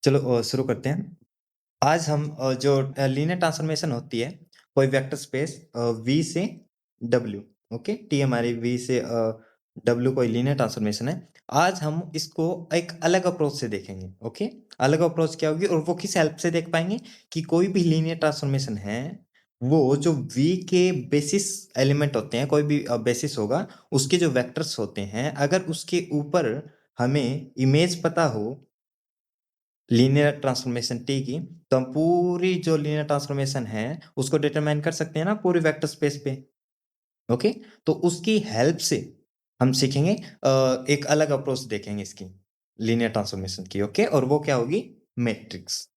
चलो शुरू करते हैं। आज हम जो लीनियर ट्रांसफॉर्मेशन होती है, कोई वेक्टर स्पेस V से W, ओके? T हमारी V से W कोई लीनियर ट्रांसफॉर्मेशन है। आज हम इसको एक अलग अप्रोच से देखेंगे, ओके? अलग अप्रोच क्या होगी और वो किस हेल्प से देख पाएंगे कि कोई भी लीनियर ट्रांसफॉर्मेशन है, वो जो V के बेसिस एलिमेंट होते हैं, कोई भी बेसिस होगा, उसके जो वेक्टर्स होते हैं, अगर उसके ऊपर हमें इमेज पता हो लीनियर ट्रांसफॉर्मेशन टी की, तो हम पूरी जो लीनियर ट्रांसफॉर्मेशन है उसको डिटरमाइन कर सकते हैं ना पूरी वेक्टर स्पेस पे। ओके, तो उसकी हेल्प से हम सीखेंगे, एक अलग अप्रोच देखेंगे इसकी लीनियर ट्रांसफॉर्मेशन की। ओके, और वो क्या होगी? मैट्रिक्स।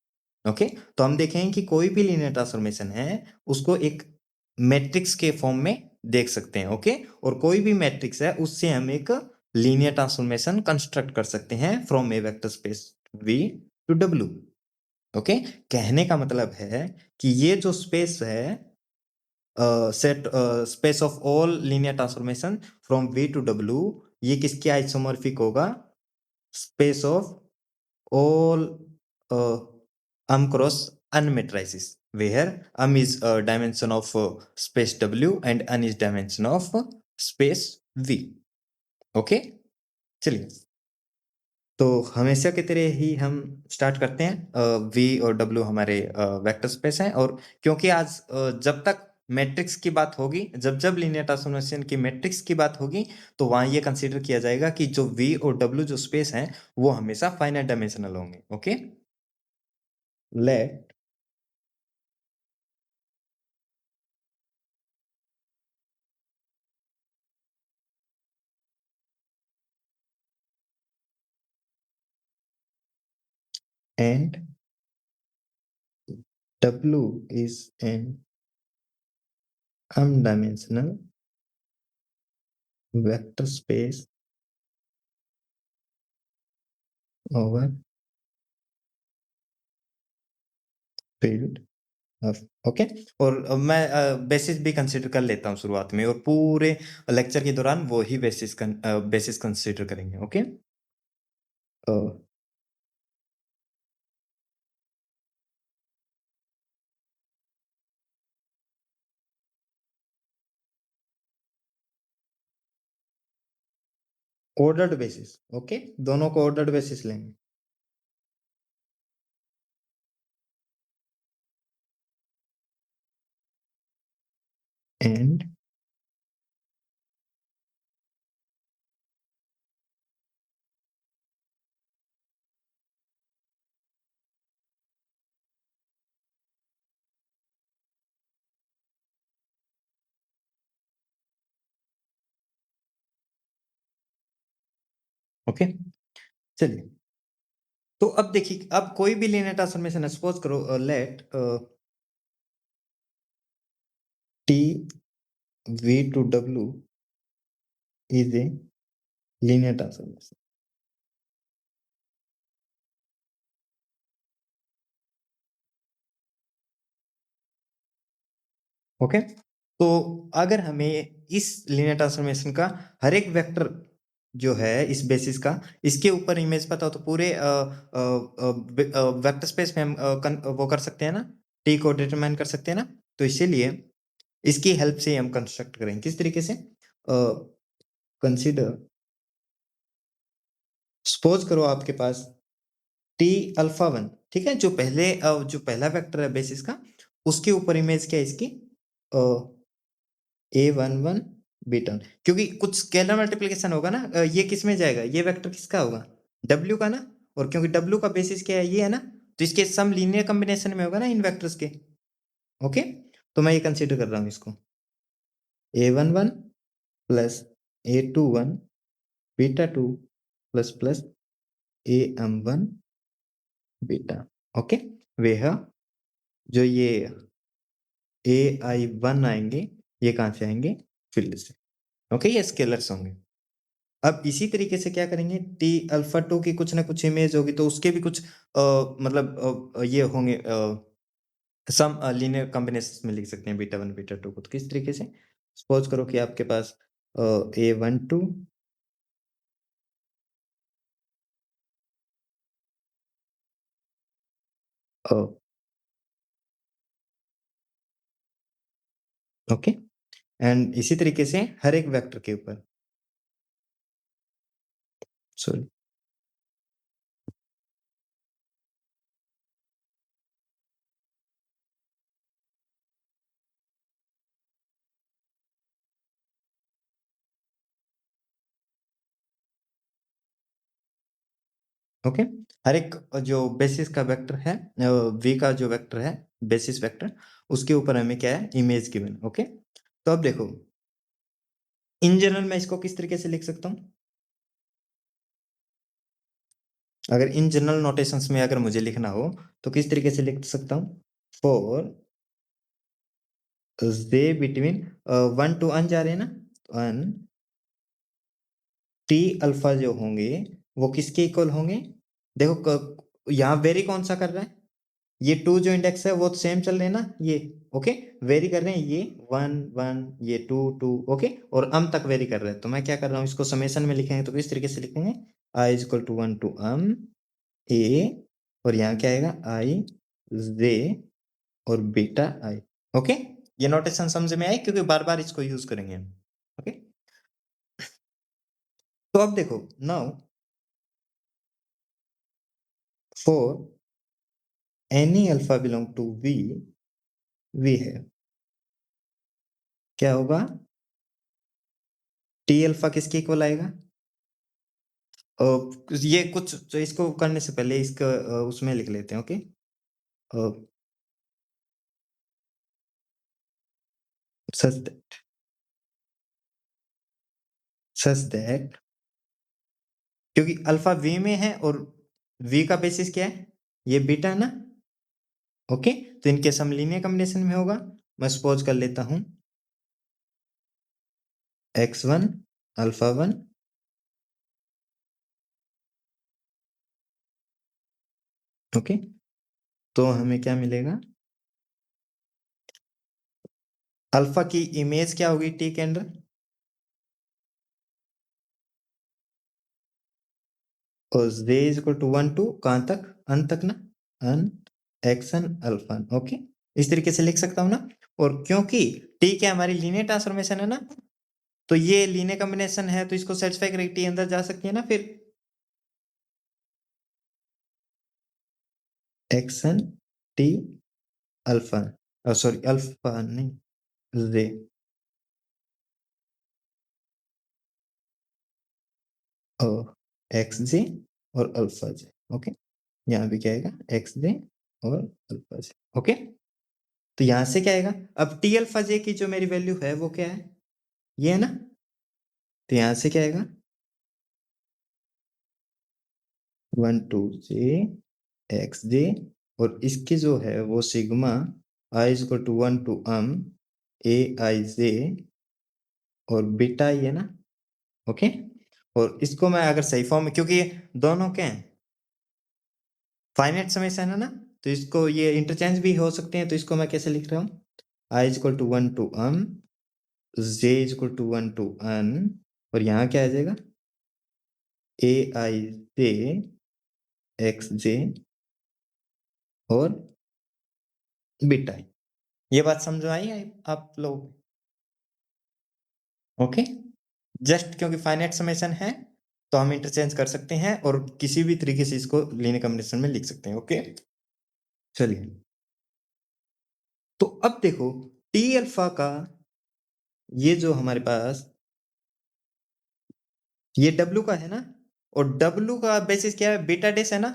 ओके, तो हम देखेंगे कि कोई भी लीनियर ट्रांसफॉर्मेशन है उसको एक मैट्रिक्स के फॉर्म में देख सकते हैं। ओके, और कोई भी मैट्रिक्स है उससे हम एक लीनियर ट्रांसफॉर्मेशन कंस्ट्रक्ट कर सकते हैं from A vector space V to W। Okay, कहने का मतलब है कि ये जो स्पेस है, set space of all linear transformation from V to W, ये किसके आइसोमॉर्फिक होगा? Space of all cross n matrices where is dimension of space W and n is dimension of space V। Okay, चलिए, तो हमेशा की तरह ही हम start करते हैं। V और W हमारे वेक्टर स्पेस हैं, और क्योंकि आज जब तक मैट्रिक्स की बात होगी, जब जब लीनियर ट्रांसफॉर्मेशन की मैट्रिक्स की बात होगी, तो वहां ये कंसीडर किया जाएगा कि जो V और W जो स्पेस हैं वो हमेशा फाइनाइट डायमेंशनल होंगे। Okay, let and W is an m-dimensional vector space over field of। Okay, और मैं बेसिस भी कंसीडर कर लेता हूँ शुरुआत में, और पूरे लेक्चर के दौरान वो ही बेसिस कंसीडर करेंगे। Okay, ordered basis. ओके, दोनों को ऑर्डर्ड बेसिस लेंगे। एंड ओके, चलिए, तो अब देखिए, अब कोई भी लीनियर ट्रांसफॉर्मेशन है, सपोज करो let T V to W is a linear transformation। ओके, तो अगर हमें इस लीनियर ट्रांसफॉर्मेशन का हर एक वेक्टर जो है इस बेसिस का, इसके ऊपर इमेज पता हो, तो पूरे वेक्टर स्पेस में हम वो कर सकते हैं ना, टी को डिटरमाइन कर सकते हैं ना। तो इसीलिए इसकी हेल्प से हम कंस्ट्रक्ट करेंगे किस तरीके से। कंसीडर, सपोज करो आपके पास टी अल्फा वन, ठीक है, जो पहला वेक्टर है बेसिस का, उसके ऊपर इमेज क्या है इसकी? A11 beta. क्योंकि कुछ स्केलर मल्टीप्लिकेशन होगा ना, ये किस में जाएगा? ये वेक्टर किसका होगा? W का ना, और क्योंकि W का बेसिस क्या है? ये है ना, तो इसके सम लीनियर कॉम्बिनेशन में होगा ना इन वेक्टर्स के। ओके, तो मैं ये कंसीडर कर रहा हूँ इसको A11 plus A21 beta 2 plus plus AM1 beta. Okay, वह जो ये AI1 आएंगे, ये कहाँ से आएंगे? फील्ड से। ओके, ये स्केलर्स होंगे। अब इसी तरीके से क्या करेंगे, टी अल्फा टू की कुछ ना कुछ इमेज होगी, तो उसके भी कुछ मतलब ये होंगे, सम लीनियर कॉम्बिनेशन में लिख सकते हैं बीटा वन बीटा टू को। तो किस तरीके से, सपोज करो कि आपके पास A12 ओके, एंड इसी तरीके से हर एक वेक्टर के ऊपर, सॉरी, ओके, हर एक जो बेसिस का वेक्टर है, वी का जो वेक्टर है, बेसिस वेक्टर, उसके ऊपर हमें क्या है, इमेज गिवन। ओके, तो अब देखो, इन जनरल मैं इसको किस तरीके से लिख सकता हूँ? अगर इन जनरल नोटेशंस में अगर मुझे लिखना हो तो किस तरीके से लिख सकता हूँ? फॉर जे बिटवीन 1 टू अन जा रहे हैं ना, अन टी अल्फा जो होंगे वो किसके इक्वल होंगे? देखो यहाँ वेरी कौन सा कर रहा है? ये 2 जो इंडेक्स है वो सेम चल रहे हैं ना, ये ओके, वेरी कर रहे हैं, ये 1 1, ये 2 2, ओके, और अम तक वेरी कर रहे हैं। तो मैं क्या कर रहा हूँ, इसको समेशन में लिखेंगे तो किस तरीके से लिखेंगे? आई इज इक्वल टू 1 टू अम ए, और यहाँ क्या आएगा, आई जे और बीटा आई। ओके, ये नोटेशन समझ में आई क्योंकि बार बार इसको यूज करेंगे हम। ओके, तो अब देखो, now for any alpha belong to V, V है क्या होगा, टी अल्फा किसके इक्वल आएगा? ये कुछ तो इसको करने से पहले इसका उसमें लिख लेते हैं। ओके, सच सच दैट, क्योंकि अल्फा वी में है और वी का बेसिस क्या है, ये बीटा है ना। ओके, तो इनके सम लीनियर कॉम्बिनेशन में होगा। मैं सपोज कर लेता हूं x1 अल्फा 1, ओके, तो हमें क्या मिलेगा, अल्फा की इमेज क्या होगी टी के अंदर, और जे इज इक्वल टू 1 टू कहां तक, अन तक ना, अन एक्सन अल्फा। ओके, इस तरीके से लिख सकता हूं ना। और क्योंकि टी क्या हमारी लीनियर ट्रांसफॉर्मेशन है ना, तो ये लीनियर कॉम्बिनेशन है तो इसको सेटिस्फाई करेगी, टी अंदर जा सकती है ना फिर, action T alpha, sorry alpha नहीं, जे, और एक्स जे और अल्फा जे। ओके, यहाँ भी क्या आएगा, एक्स जे और अल्फा जे। ओके, तो यहां से क्या आएगा, अब टी अल्फा जे की जो मेरी वैल्यू है वो क्या है, ये है ना, तो यहां से क्या आएगा, 1 टू जे एक्स जे, और इसकी जो है वो sigma I is equal to 1 to A I J और बीटा आई है ना। ओके, और इसको मैं अगर सही फॉर्म में, क्योंकि ये दोनों क्या है, फाइनाइट समेशन है ना, तो इसको ये इंटरचेंज भी हो सकते हैं, तो इसको मैं कैसे लिख रहा हूँ, i is equal to 1 to j is equal to 1 to n, और यहाँ क्या आ जाएगा, ए आई जे एक्स जे और बीटा आई। ये बात समझ आई आप लोग? ओके, जस्ट क्योंकि फाइनाइट समेशन है तो हम इंटरचेंज कर सकते हैं और किसी भी तरीके से इसको लीनियर कॉम्बिनेशन में लिख सकते हैं। ओके, चलिए, तो अब देखो, टी अल्फा का ये जो हमारे पास ये W का है ना, और W का बेसिस क्या है, बीटा डेस है ना,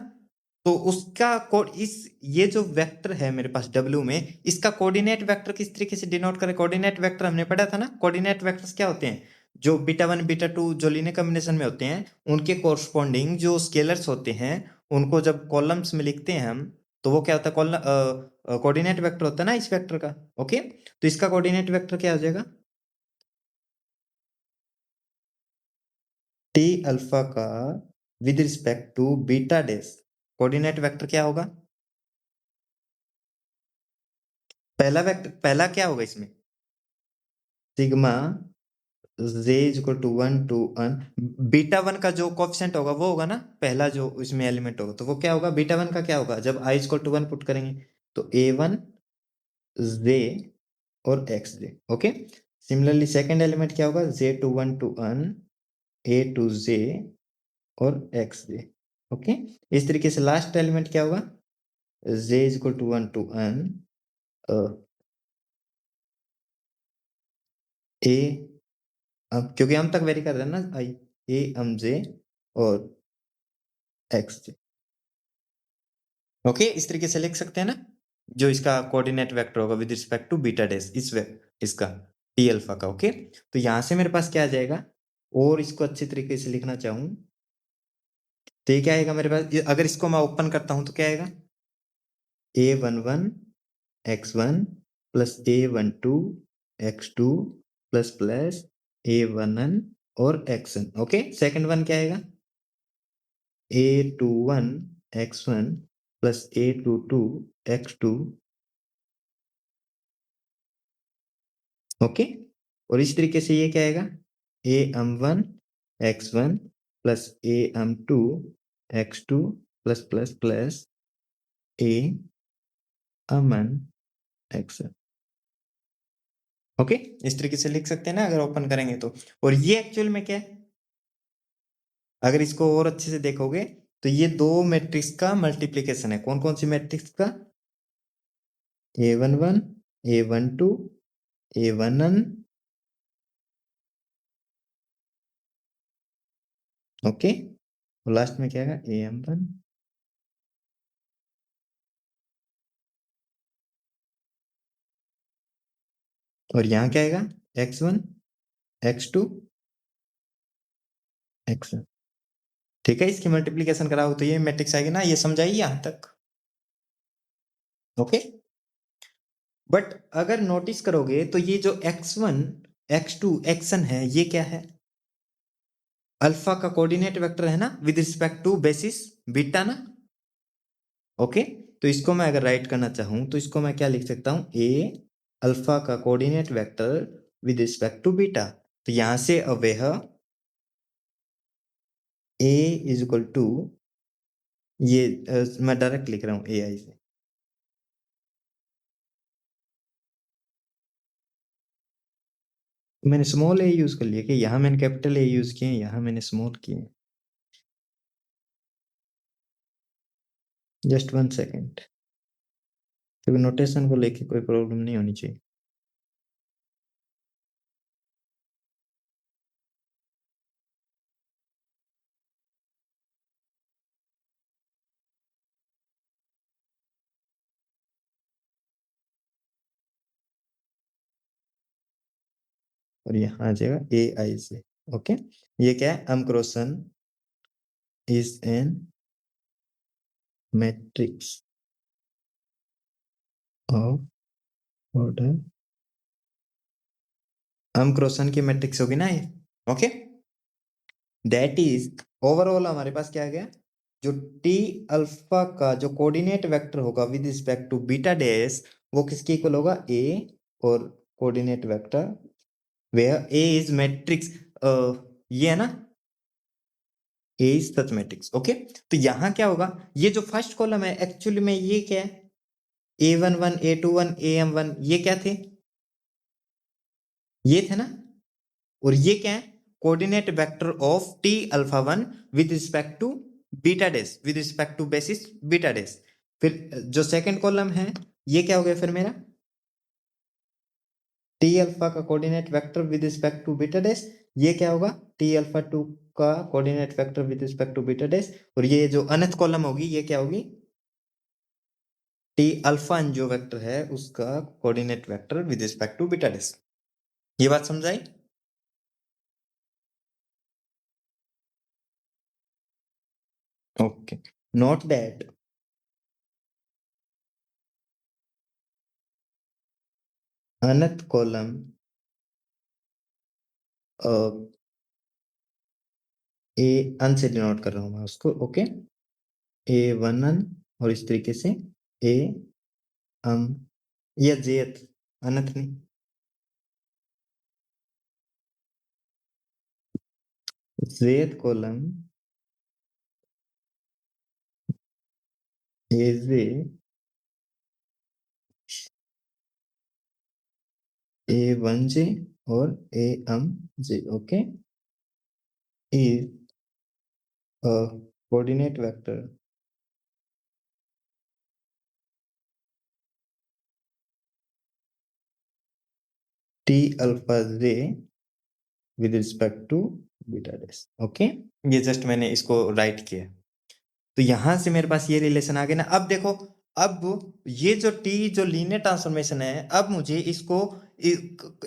तो उसका कोड इस, ये जो वेक्टर है मेरे पास W में, इसका कोऑर्डिनेट वेक्टर किस तरीके से डिनोट करें? कोऑर्डिनेट वेक्टर हमने पढ़ा था ना, कोऑर्डिनेट वेक्टर्स क्या होते हैं, जो बीटा 1 बीटा 2 जो लीनियर कॉम्बिनेशन में होते हैं, उनके कोरस्पॉन्डिंग जो स्केलर्स होते हैं, उनको जब कॉलम्स में लिखते हैं हम, तो वो क्या होता है, कोऑर्डिनेट वेक्टर होता है ना इस वेक्टर का। ओके, तो इसका कोऑर्डिनेट वेक्टर क्या हो जाएगा, टी अल्फा का with respect to beta dash coordinate vector क्या होगा, पहला वेक्टर, पहला क्या होगा इसमें, sigma J is equal to 1 to N beta 1 का जो कोएफिशिएंट होगा वो होगा ना, पहला जो इसमें एलिमेंट होगा, तो वो क्या होगा, बीटा 1 का क्या होगा जब i is equal to 1 put करेंगे, तो a1 जे और X J. Okay, similarly second element क्या होगा, J to 1 to N A two J और एक्स जे। ओके, इस तरीके से लास्ट एलिमेंट क्या होगा, जे is equal to 1 to N ए, अब क्योंकि हम तक वेरी कर रहे हैं ना आई, ए एम जे और एक्स जे। ओके, इस तरीके से लिख सकते हैं ना, जो इसका कोऑर्डिनेट वेक्टर होगा with respect to beta dash इसका टी अल्फा का। ओके, तो यहां से मेरे पास क्या आ जाएगा, और इसको अच्छे तरीके से लिखना चाहूं तो ये क्या आएगा मेरे पास, अगर इसको मैं ओपन करता हूं तो क्या आएगा, a11 x1 plus a12 x2 plus plus a1n और xn। ओके, सेकंड वन क्या आएगा, a21 x1 plus a22 x2। Okay, और इस तरीके से ये क्या आएगा, am1 x1 plus am2 x2 plus plus plus amn xn। Okay, इस तरीके से लिख सकते हैं ना अगर ओपन करेंगे तो। और ये एक्चुअल में क्या है, अगर इसको और अच्छे से देखोगे तो ये दो मैट्रिक्स का मल्टीप्लीकेशन है। कौन कौन सी मैट्रिक्स का, a11 a12 a1n। ओके, और लास्ट में क्या आएगा, am1। और यहाँ क्या आएगा, x1 x2 xn। ठीक है, इसकी मल्टीप्लीकेशन कराओ तो ये मैट्रिक्स आएगी ना, ये समझाइए यहाँ तक। ओके, बट अगर नोटिस करोगे तो ये जो x1 x2 xn है, ये क्या है, अल्फा का कोऑर्डिनेट वेक्टर है ना with respect to basis beta ना। ओके, तो इसको मैं अगर राइट करना चाहूं तो इसको मैं क्या लिख सकता हूं, ए अल्फा का coordinate vector with respect to beta. तो यहां से अब यह ए इज इक्वल टू, ये मैं डायरेक्ट लिख रहा हूं ए आई से, मैंने स्मॉल ए यूज कर लिया कि यहां मैंने कैपिटल ए यूज किए, यहां मैंने स्मॉल किए। जस्ट 1 सेकेंड, क्योंकि नोटेशन को लेके कोई प्रॉब्लम नहीं होनी चाहिए। और यहाँ आ जाएगा ए आई से। ओके, ये क्या है, M cross N is an matrix of order, M cross N की मैट्रिक्स होगी ना ये। ओके, दैट इज ओवरऑल हमारे पास क्या आ गया, जो टी अल्फा का जो कोऑर्डिनेट वेक्टर होगा with respect to beta dash, वो किसके इक्वल होगा, ए और coordinate vector where A is matrix, ये है ना, A is such matrix. Okay, तो यहां क्या होगा, ये जो फर्स्ट कॉलम है एक्चुअली में ये क्या है, a11 a21 am1, ये क्या थे, ये थे ना, और ये क्या है, coordinate vector of T alpha one with respect to beta dash, with respect to basis beta dash. फिर जो सेकंड कॉलम है ये क्या हो गया फिर मेरा, टी अल्फा का coordinate vector with respect to beta dash, ये क्या होगा, टी अल्फा टू का coordinate vector with respect to beta dash. और ये जो अनथ कॉलम होगी ये क्या होगी, टी अल्फा जो वेक्टर है उसका coordinate vector with respect to beta dash. ये बात समझाई। Okay, note that nth column A N से डिनोट कर रहा हूं मैं उसको। ओके, ए वन अन, और इस तरीके से ए अम, या जेथ, अनथ नहीं, Jth column is A1j और AM-j, okay, is a coordinate vector T alpha j with respect to beta dash, okay। ये जस्ट मैंने इसको राइट किया। तो यहां से मेरे पास ये रिलेशन आ गया ना। अब देखो, अब ये जो टी जो लीनियर ट्रांसफॉर्मेशन है, अब मुझे इसको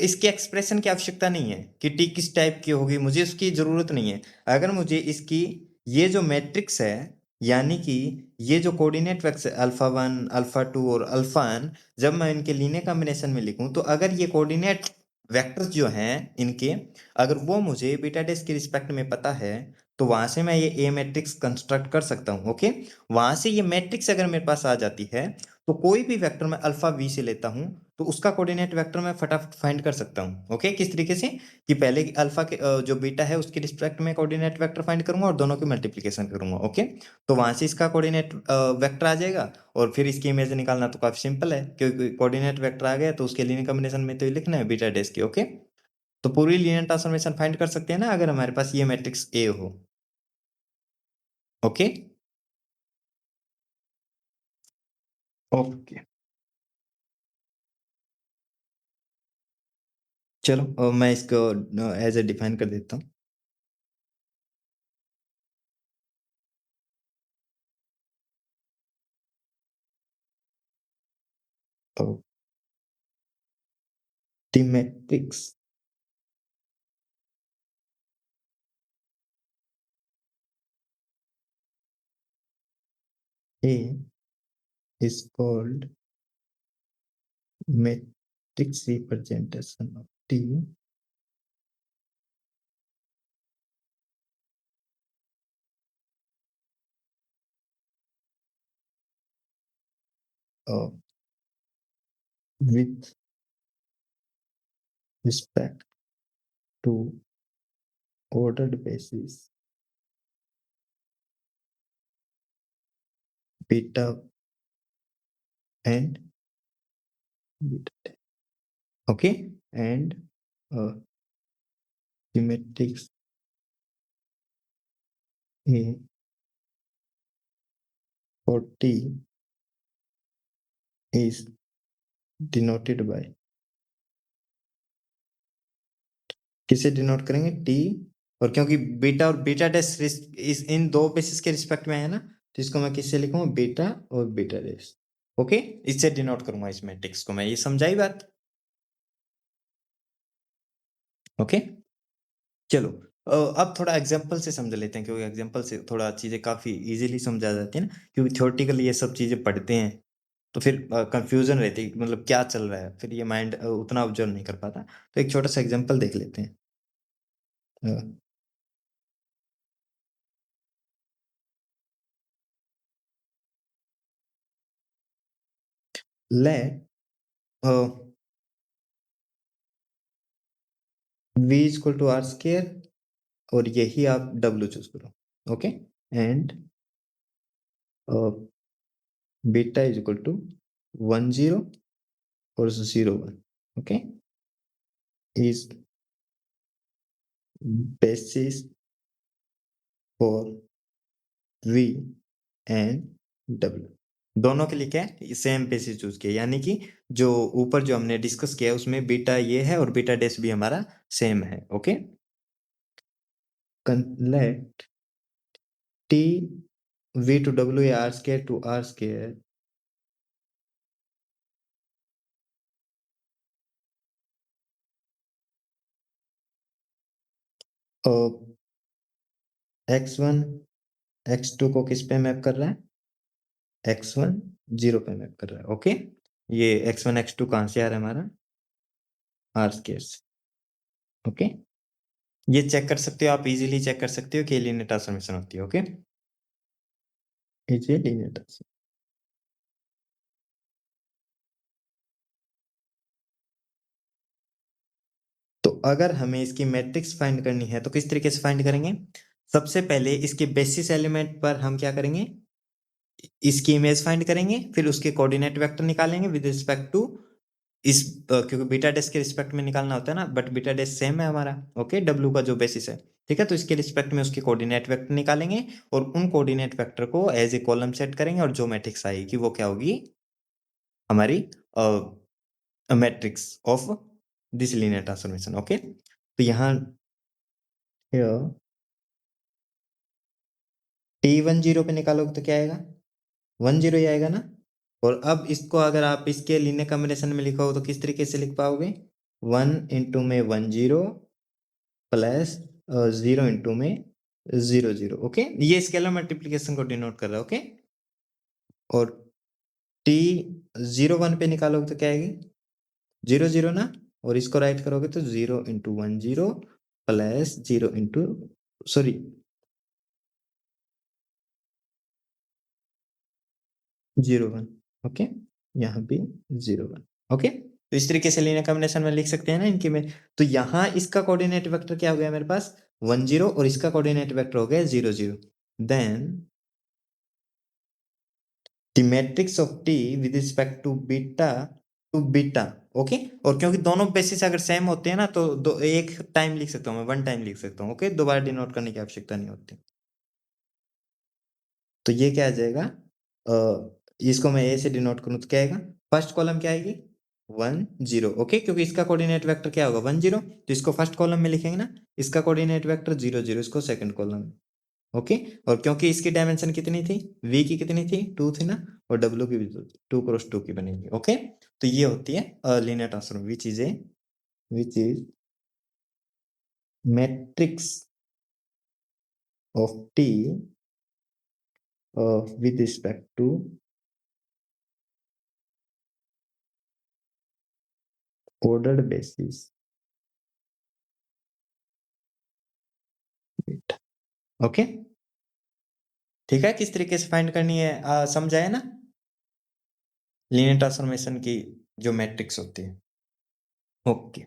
इसके एक्सप्रेशन की आवश्यकता नहीं है कि टी किस टाइप की होगी, मुझे उसकी जरूरत नहीं है। अगर मुझे इसकी ये जो मैट्रिक्स है, यानी कि ये जो कोऑर्डिनेट वेक्टर अल्फा 1 अल्फा 2 और अल्फा n, जब मैं इनके लीनियर कॉम्बिनेशन में लिखूं, तो अगर ये कोऑर्डिनेट वेक्टर्स जो हैं इनके, अगर वो मुझे बीटा डैश के रिस्पेक्ट में पता है, तो वहां से मैं ये ए मैट्रिक्स कंस्ट्रक्ट कर सकता हूँ, ओके। वहां से ये मैट्रिक्स अगर मेरे पास आ जाती है, तो कोई भी वेक्टर मैं अल्फा वी से लेता हूँ, तो उसका कोऑर्डिनेट वेक्टर मैं फटाफट फाइंड कर सकता हूँ, ओके। किस तरीके से कि पहले अल्फा के जो बीटा है उसके रिस्पेक्ट में कोऑर्डिनेट वेक्टर फाइंड करूंगा और दोनों की मल्टीप्लिकेशन करूंगा, ओके। तो वहां से इसका कोऑर्डिनेट वेक्टर आ जाएगा, और फिर इसकी इमेज निकालना तो काफी सिंपल है, क्योंकि कोऑर्डिनेट वेक्टर आ गया तो उसके लीनियर कॉम्बिनेशन में तो ये लिखना है बीटा डैश की, ओके। तो पूरी लीनियर ट्रांसफॉर्मेशन फाइंड कर सकते हैं ना, अगर हमारे पास ये मैट्रिक्स ए हो, ओके। ओके, चलो मैं इसको एज ए डिफाइन कर देता हूँ। तो the matrix A is called matrix representation of T with respect to ordered basis beta and beta, okay, and the matrix A for T is denoted by, किसे denote करेंगे, T, और क्योंकि beta और beta dash इस इन दो basis के respect में है ना, तो इसको मैं किससे लिखूंगा, बीटा और बीटा डैश, ओके। इससे डिनोट करूंगा इस मैट्रिक्स को मैं, ये समझाई बात, ओके। चलो अब थोड़ा एग्जांपल से समझ लेते हैं, क्योंकि एग्जांपल से थोड़ा चीजें काफी इजीली समझा जाती है ना, क्योंकि थ्योरेटिकली ये सब चीजें पढ़ते हैं तो फिर कंफ्यूजन रहती है, मतलब क्या चल रहा है, फिर ये माइंड उतना ऑब्जर्व नहीं कर पाता। तो एक छोटा सा एग्जांपल देख लेते हैं। Let v equal to R square, और यही आप w चूज करो, okay. And beta is equal to 1 0 और 0 1, okay, is basis for v and w। दोनों के लिए क्या है, सेम बेसिस चूज किया, यानी कि जो ऊपर जो हमने डिस्कस किया उसमें बीटा ये है और बीटा डैश भी हमारा सेम है, okay. Let t v to w या r square to r square x1 x2 को किस पे मैप कर रहा है, x1 0 पे मैप कर रहा है, ओके। ये x1 x2 कहां से आ रहा है हमारा, r स्केयर से, ओके। ये चेक कर सकते हो आप, इजीली चेक कर सकते हो कि लीनियर ट्रांसफॉर्मेशन होती है, okay. Is a linear transformation. तो अगर हमें इसकी मैट्रिक्स फाइंड करनी है तो किस तरीके से फाइंड करेंगे? सबसे पहले इसके बेसिस एलिमेंट पर हम क्या करेंगे? इसकी इमेज फाइंड करेंगे, फिर उसके कोऑर्डिनेट वेक्टर निकालेंगे विद रिस्पेक्ट टू इस क्योंकि बीटा डैश के रिस्पेक्ट में निकालना होता है ना, बट बीटा डैश सेम है हमारा, ओके, डब्ल्यू का जो बेसिस है, ठीक है। तो इसके रिस्पेक्ट में उसके कोऑर्डिनेट वेक्टर निकालेंगे और उन कोऑर्डिनेट वेक्टर को एज ए कॉलम सेट करेंगे और जो मैट्रिक्स आएगी वो क्या होगी? हमारी matrix of this linear transformation, okay. तो यहाँ T10 पे निकालोगे तो क्या आएगा? 10 ही आएगा ना। और अब इसको अगर आप इसके लीनियर कॉम्बिनेशन में लिखोगे तो किस तरीके से लिख पाओगे? 1 इंटू में 10 प्लस 0 इंटू में 0 0, ओके। ये स्केलर मल्टीप्लीकेशन को डिनोट कर रहा है, ओके। और T01 पे निकालोगे तो क्या आएगी? 0 0 ना। और इसको राइट करोगे तो 0 into 10 plus 0 into sorry 0 1, okay. यहाँ पे 0 1, ओके। तो इस तरीके से लीनियर कॉम्बिनेशन में लिख सकते हैं ना इनके में। तो यहाँ इसका कोऑर्डिनेट वेक्टर क्या हो गया मेरे पास? 10 और इसका कोऑर्डिनेट वेक्टर हो गया 0 0। Then the matrix of T with respect to beta, okay. और क्योंकि दोनों बेसिस अगर सेम होते हैं ना तो दो एक टाइम लिख सकता हूँ मैं, वन टाइम लिख सकता हूँ, ओके। दोबारा डिनोट करने की आवश्यकता नहीं होती। तो ये क्या आ जाएगा? इसको मैं ए से डिनोट करूँ तो क्या आएगा? फर्स्ट कॉलम क्या आएगी? 10, ओके। क्योंकि इसका कोऑर्डिनेट वेक्टर क्या होगा? 10, तो इसको फर्स्ट कॉलम में लिखेंगे ना। इसका कोऑर्डिनेट वेक्टर 0 0, इसको सेकंड कॉलम में, ओके। और क्योंकि इसकी डायमेंशन कितनी थी? v की कितनी थी? 2 थी ना। और w की भी 2 क्रॉस 2 की बनेगी, ओके। तो ये होती है linear transform which is matrix of t with respect to ordered basis, okay. ठीक है, किस तरीके से फाइंड करनी है समझ आया ना? लीनियर ट्रांसफॉर्मेशन की जो मैट्रिक्स होती है, ओके।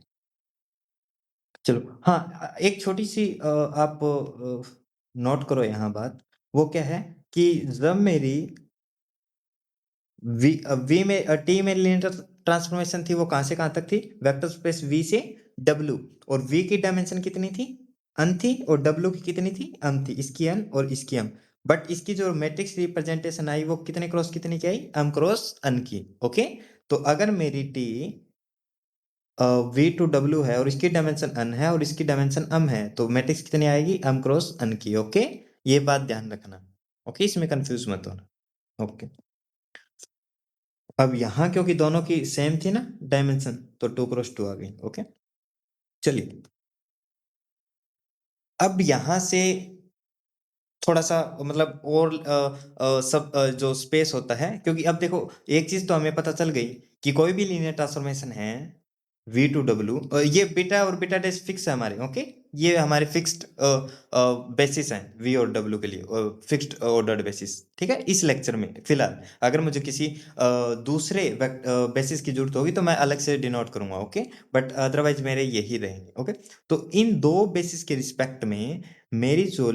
चलो हाँ, एक छोटी सी आप नोट करो यहाँ बात। वो क्या है कि जब मेरी वी में टी में लीनियर ट्रांसफॉर्मेशन थी वो कहाँ से कहाँ तक थी? वेक्टर स्पेस वी से डब्ल्यू। और वी की डायमेंशन कितनी थी? अन थी। और डब्ल्यू की कितनी थी? अम थी। इसकी अन और इसकी अम। बट इसकी जो मैट्रिक्स रिप्रेजेंटेशन आई वो कितने क्रॉस कितनी की आई? अम क्रॉस अन की, ओके। तो अगर मेरी टी वी टू डब्ल्यू है और इसकी डायमेंशन अन है और इसकी डायमेंशन अम है तो मैट्रिक्स कितनी आएगी? अम क्रॉस अन की, ओके। ये बात ध्यान रखना, ओके। इसमें कंफ्यूज मत होना, ओके। अब यहाँ क्योंकि दोनों की सेम थी ना डायमेंशन तो 2 क्रॉस 2 आ गई, ओके। चलिए अब यहाँ से थोड़ा सा मतलब और सब जो स्पेस होता है, क्योंकि अब देखो एक चीज तो हमें पता चल गई कि कोई भी लीनियर ट्रांसफॉर्मेशन है वी टू डब्ल्यू, ये बीटा और बीटा डैश फिक्स है हमारे, ओके। ये हमारे फिक्स्ड बेसिस हैं वी और डब्ल्यू के लिए, फिक्स्ड ऑर्डर्ड बेसिस, ठीक है। इस लेक्चर में फिलहाल अगर मुझे किसी दूसरे बेसिस की जरूरत होगी तो मैं अलग से डिनोट करूंगा, ओके। बट अदरवाइज मेरे यही रहेंगे, ओके। तो इन दो बेसिस के रिस्पेक्ट में मेरी जो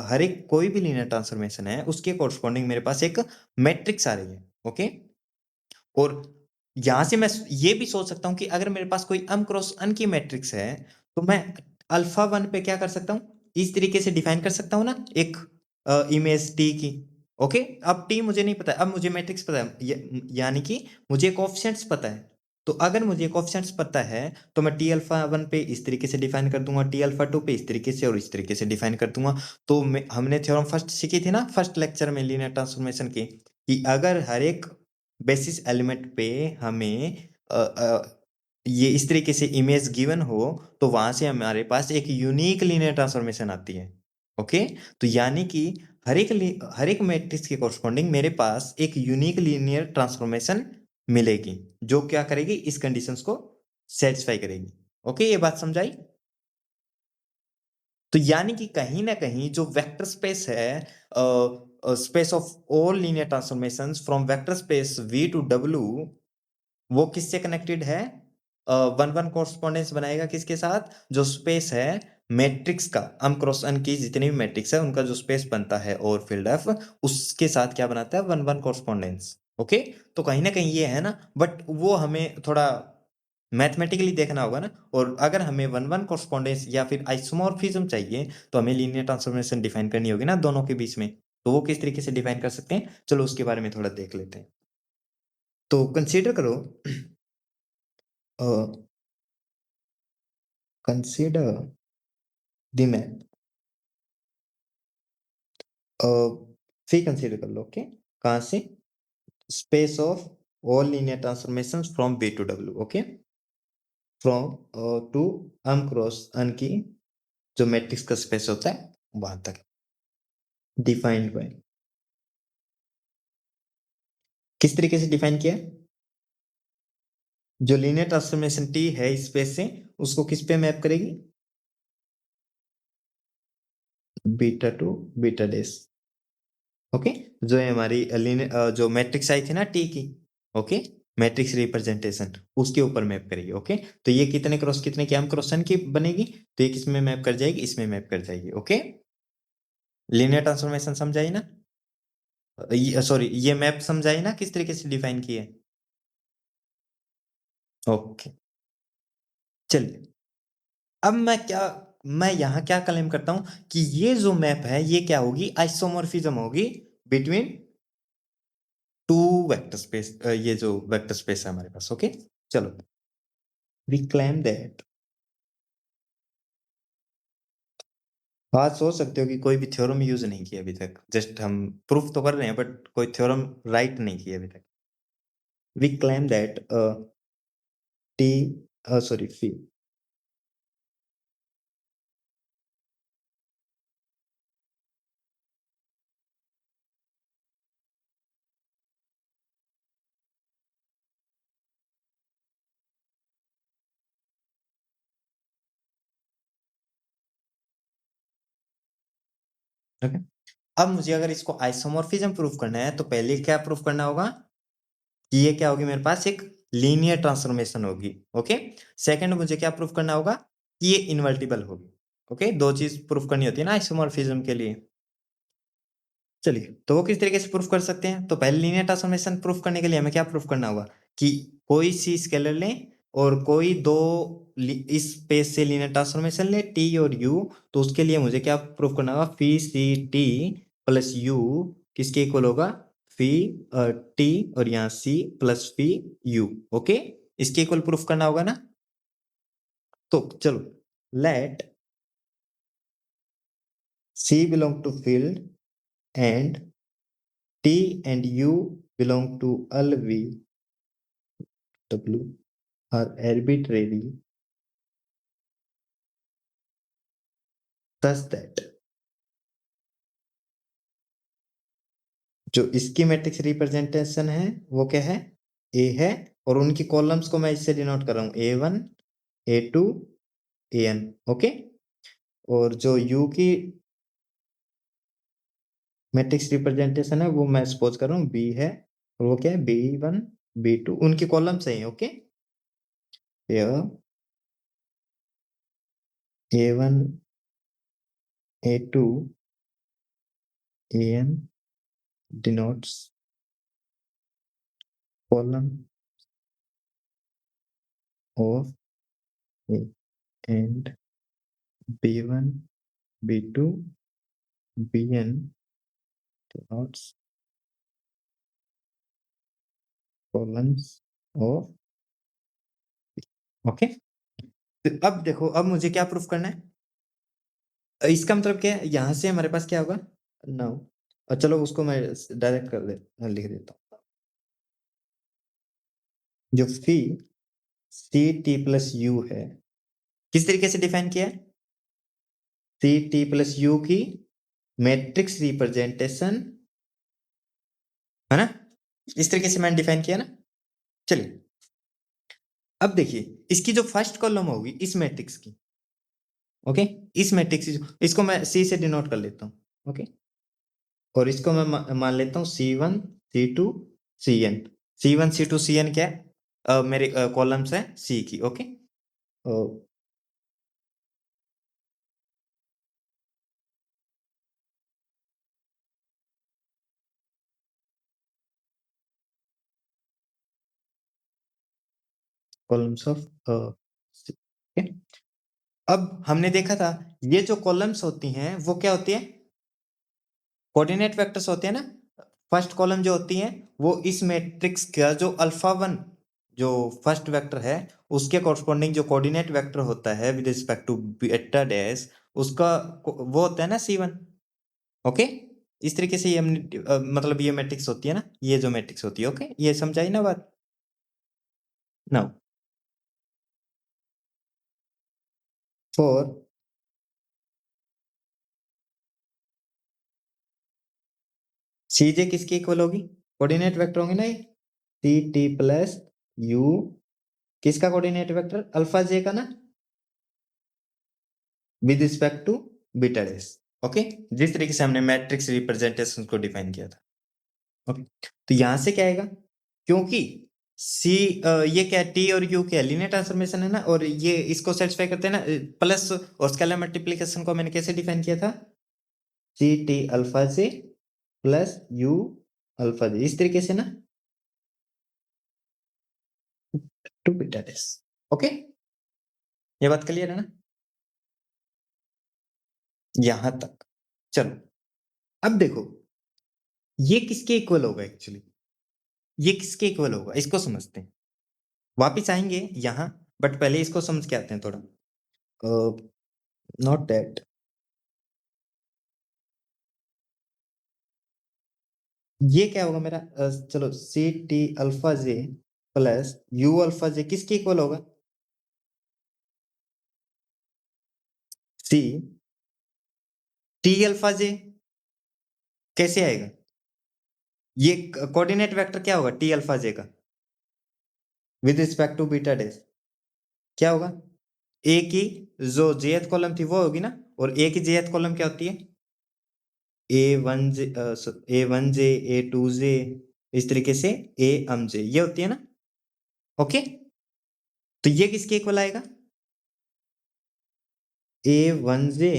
हर एक कोई भी लीनियर ट्रांसफॉर्मेशन है उसके कोरस्पॉन्डिंग मेरे पास एक मैट्रिक्स आ रही है, ओके। और यहां से मैं ये भी सोच सकता हूं कि अगर मेरे पास कोई अम क्रॉस अन की मैट्रिक्स है तो मैं अल्फा 1 पे क्या कर सकता हूं? इस तरीके से डिफाइन कर सकता हूं ना एक इमेज टी की, ओके। अब टी मुझे नहीं पता है, अब मुझे मैट्रिक्स पता है, यानी कि मुझे कोएफिशिएंट्स पता है। तो अगर मुझे कोएफिशिएंट्स पता है तो मैं टी अल्फा 1 पे इस तरीके से डिफाइन कर दूंगा, टी अल्फा 2 पे इस तरीके से और इस तरीके से डिफाइन कर दूंगा। तो हमने थ्योरम फर्स्ट सीखी थी ना फर्स्ट लेक्चर में लीनियर ट्रांसफॉर्मेशन की, कि अगर हर एक बेसिस एलिमेंट पे हमें ये इस तरीके से इमेज गिवन हो तो वहां से हमारे पास एक यूनिक लीनियर ट्रांसफॉर्मेशन आती है, ओके। तो यानी कि हर एक मैट्रिक्स के कोरस्पॉन्डिंग मेरे पास एक यूनिक लीनियर ट्रांसफॉर्मेशन मिलेगी जो क्या करेगी? इस कंडीशंस को सेटिस्फाई करेगी, ओके। ये बात समझाई? तो यानी कि कहीं ना कहीं जो वेक्टर स्पेस है, space of all linear transformations from vector space V to W, वो किससे कनेक्टेड है? वन वन कॉरस्पॉन्डेंस बनाएगा किसके साथ, जो स्पेस है मैट्रिक्स का, m क्रॉस n की जितनी भी मैट्रिक्स है उनका जो स्पेस बनता है और फील्ड एफ, उसके साथ क्या बनाता है, वन वन कॉरस्पॉन्डेंस। ओके, तो कहीं ना कहीं ये है ना, बट वो हमें थोड़ा मैथमेटिकली देखना होगा ना। और अगर हमें वन वन कॉरस्पॉन्डेंस या फिर आइसोमॉर्फिज्म चाहिए तो हमें लीनियर ट्रांसफॉर्मेशन डिफाइन करनी होगी ना दोनों के बीच में। तो वो किस तरीके से डिफाइन कर सकते हैं, चलो उसके बारे में थोड़ा देख लेते हैं। तो कंसीडर करो, कंसीडर द मैप, फिर कंसीडर कर लो। ओके, कहाँ से, space of all linear transformation from B to W. Okay, from to m cross n की जो मैट्रिक्स का स्पेस होता है वहां तक, डिफाइंड बाय, किस तरीके से डिफाइन किया है, जो लीनियर ट्रांसफॉर्मेशन टी है स्पेस से उसको किस पे मैप करेगी, बीटा टू बीटा डेस। ओके, जो है हमारी लीनियर जो मैट्रिक्स आई थी ना टी की, ओके, मैट्रिक्स रिप्रेजेंटेशन उसके ऊपर मैप करेगी। ओके, तो ये कितने क्रॉस कितने की, m क्रॉस n की बनेगी, तो ये किसमें मैप कर जाएगी, इसमें मैप कर जाएगी। ओके, लीनियर ट्रांसफॉर्मेशन समझाई ना, सॉरी ये मैप समझाई ना किस तरीके से डिफाइन किए। ओके, चलिए, अब मैं यहाँ क्या क्लेम करता हूं कि ये जो मैप है ये क्या होगी, आइसोमॉर्फिज्म होगी बिटवीन टू वेक्टर स्पेस, ये जो वेक्टर स्पेस है हमारे पास। ओके, चलो, वी क्लेम दैट, बात सोच सकते हो कि कोई भी थ्योरम यूज नहीं किया अभी तक, जस्ट हम प्रूफ तो कर रहे हैं बट कोई थ्योरम राइट नहीं किया अभी तक। We claim that T, sorry phi, okay, अब मुझे अगर इसको आइसोमॉर्फिज्म प्रूफ करना है तो पहले क्या प्रूफ करना होगा कि ये क्या होगी, मेरे पास एक लीनियर ट्रांसफॉर्मेशन होगी। ओके, सेकंड मुझे क्या प्रूफ करना होगा कि ये इनवर्टिबल होगी। ओके, दो चीज प्रूफ करनी होती है ना आइसोमॉर्फिज्म के लिए। चलिए, तो वो किस तरीके से प्रूफ कर सकते हैं, तो पहले लीनियर ट्रांसफॉर्मेशन प्रूफ करने के लिए हमें क्या प्रूफ करना होगा कि कोई सी स्केलर लें और कोई दो इस स्पेस से लीनियर ट्रांसफॉर्मेशन ले टी और यू, तो उसके लिए मुझे क्या प्रूफ करना होगा, phi C T plus U किसके इक्वल होगा, फी टी और यहाँ C plus phi U. Okay, इसके इक्वल प्रूफ करना होगा ना। तो चलो, let C belong to field and T and U belong to LV W are arbitrary such that जो इसकी मैट्रिक्स रिप्रेजेंटेशन है वो क्या है, A है, और उनकी कॉलम्स को मैं इससे डिनोट कर रहा हूँ A1 A2 AN। ओके, और जो U की मैट्रिक्स रिप्रेजेंटेशन है वो मैं सपोज कर रहा हूँ B है, और वो क्या है B1 B2, उनकी कॉलम्स है। Okay, A1 A2 AN denotes column of A and B1 B2 Bn denotes columns of। Okay, तो अब देखो, अब मुझे क्या प्रूफ करना है, इसका मतलब क्या है, यहां से हमारे पास क्या होगा नाउ, और चलो उसको मैं डायरेक्ट लिख देता हूँ, जो फी सी टी प्लस यू है किस तरीके से डिफाइन किया है, सी टी प्लस यू की मैट्रिक्स रिप्रेजेंटेशन है ना, इस तरीके से मैंने डिफाइन किया ना। चलिए, अब देखिए इसकी जो फर्स्ट कॉलम होगी इस मैट्रिक्स की, ओके, इस मैट्रिक्स, इसको मैं सी से डिनोट कर लेता हूँ। ओके, और इसको मैं मान लेता हूँ C1 C2 Cn। C1 C2 Cn क्या है, मेरे कॉलम्स हैं सी की। ओके, कॉलम्स ऑफ ठीक है। अब हमने देखा था ये जो कॉलम्स होती हैं वो क्या होती है, कोऑर्डिनेट वेक्टर्स होते हैं ना। फर्स्ट कॉलम जो होती है वो इस मैट्रिक्स का जो अल्फा वन जो फर्स्ट वेक्टर है उसके कॉरस्पॉन्डिंग जो कोऑर्डिनेट वेक्टर होता है with respect to beta dash उसका वो होता है ना C1। ओके, इस तरीके से ये हमने मतलब ये मैट्रिक्स होती है ना, ये जो मैट्रिक्स होती है। ओके, ये समझाई ना बात। नाउ फॉर सीजे किसके इक्वल होगी, कोऑर्डिनेट वेक्टर होंगे ना ये, सी टी प्लस यू, किसका कोऑर्डिनेट वेक्टर, अल्फा जे का ना, with respect to beta dash. Okay, जिस तरीके से हमने मैट्रिक्स रिप्रेजेंटेशन को डिफाइन किया था। ओके, तो यहां से क्या आएगा, क्योंकि सी ये क्या है, टी और यू क्या लीनियर ट्रांसफॉर्मेशन है ना, और ये इसको सेटिस्फाई करते हैं ना, प्लस और स्केलर मल्टीप्लिकेशन को मैंने कैसे डिफाइन किया था, सी टी अल्फा से प्लस यू अल्फा जे, इस तरीके से ना, टू बीटा डैश। ओके, ये बात क्लियर है ना यहां तक। चलो अब देखो ये किसके इक्वल होगा एक्चुअली, ये किसके इक्वल होगा इसको समझते हैं, वापिस आएंगे यहाँ, बट पहले इसको समझ के आते हैं थोड़ा। नॉट दैट, ये क्या होगा मेरा, चलो C T alpha J plus U alpha J किसके इक्वल होगा, सी टी अल्फा जे, कैसे आएगा, ये कोऑर्डिनेट वेक्टर क्या होगा टी अल्फा जे का with respect to beta dash, क्या होगा, ए की जो जेथ कॉलम थी वो होगी ना, और ए की जेथ कॉलम क्या होती है, ए वन जे ए टू जे, इस तरीके से ए ये होती है ना। ओके, तो ये किसके इक्वल आएगा, ए1जे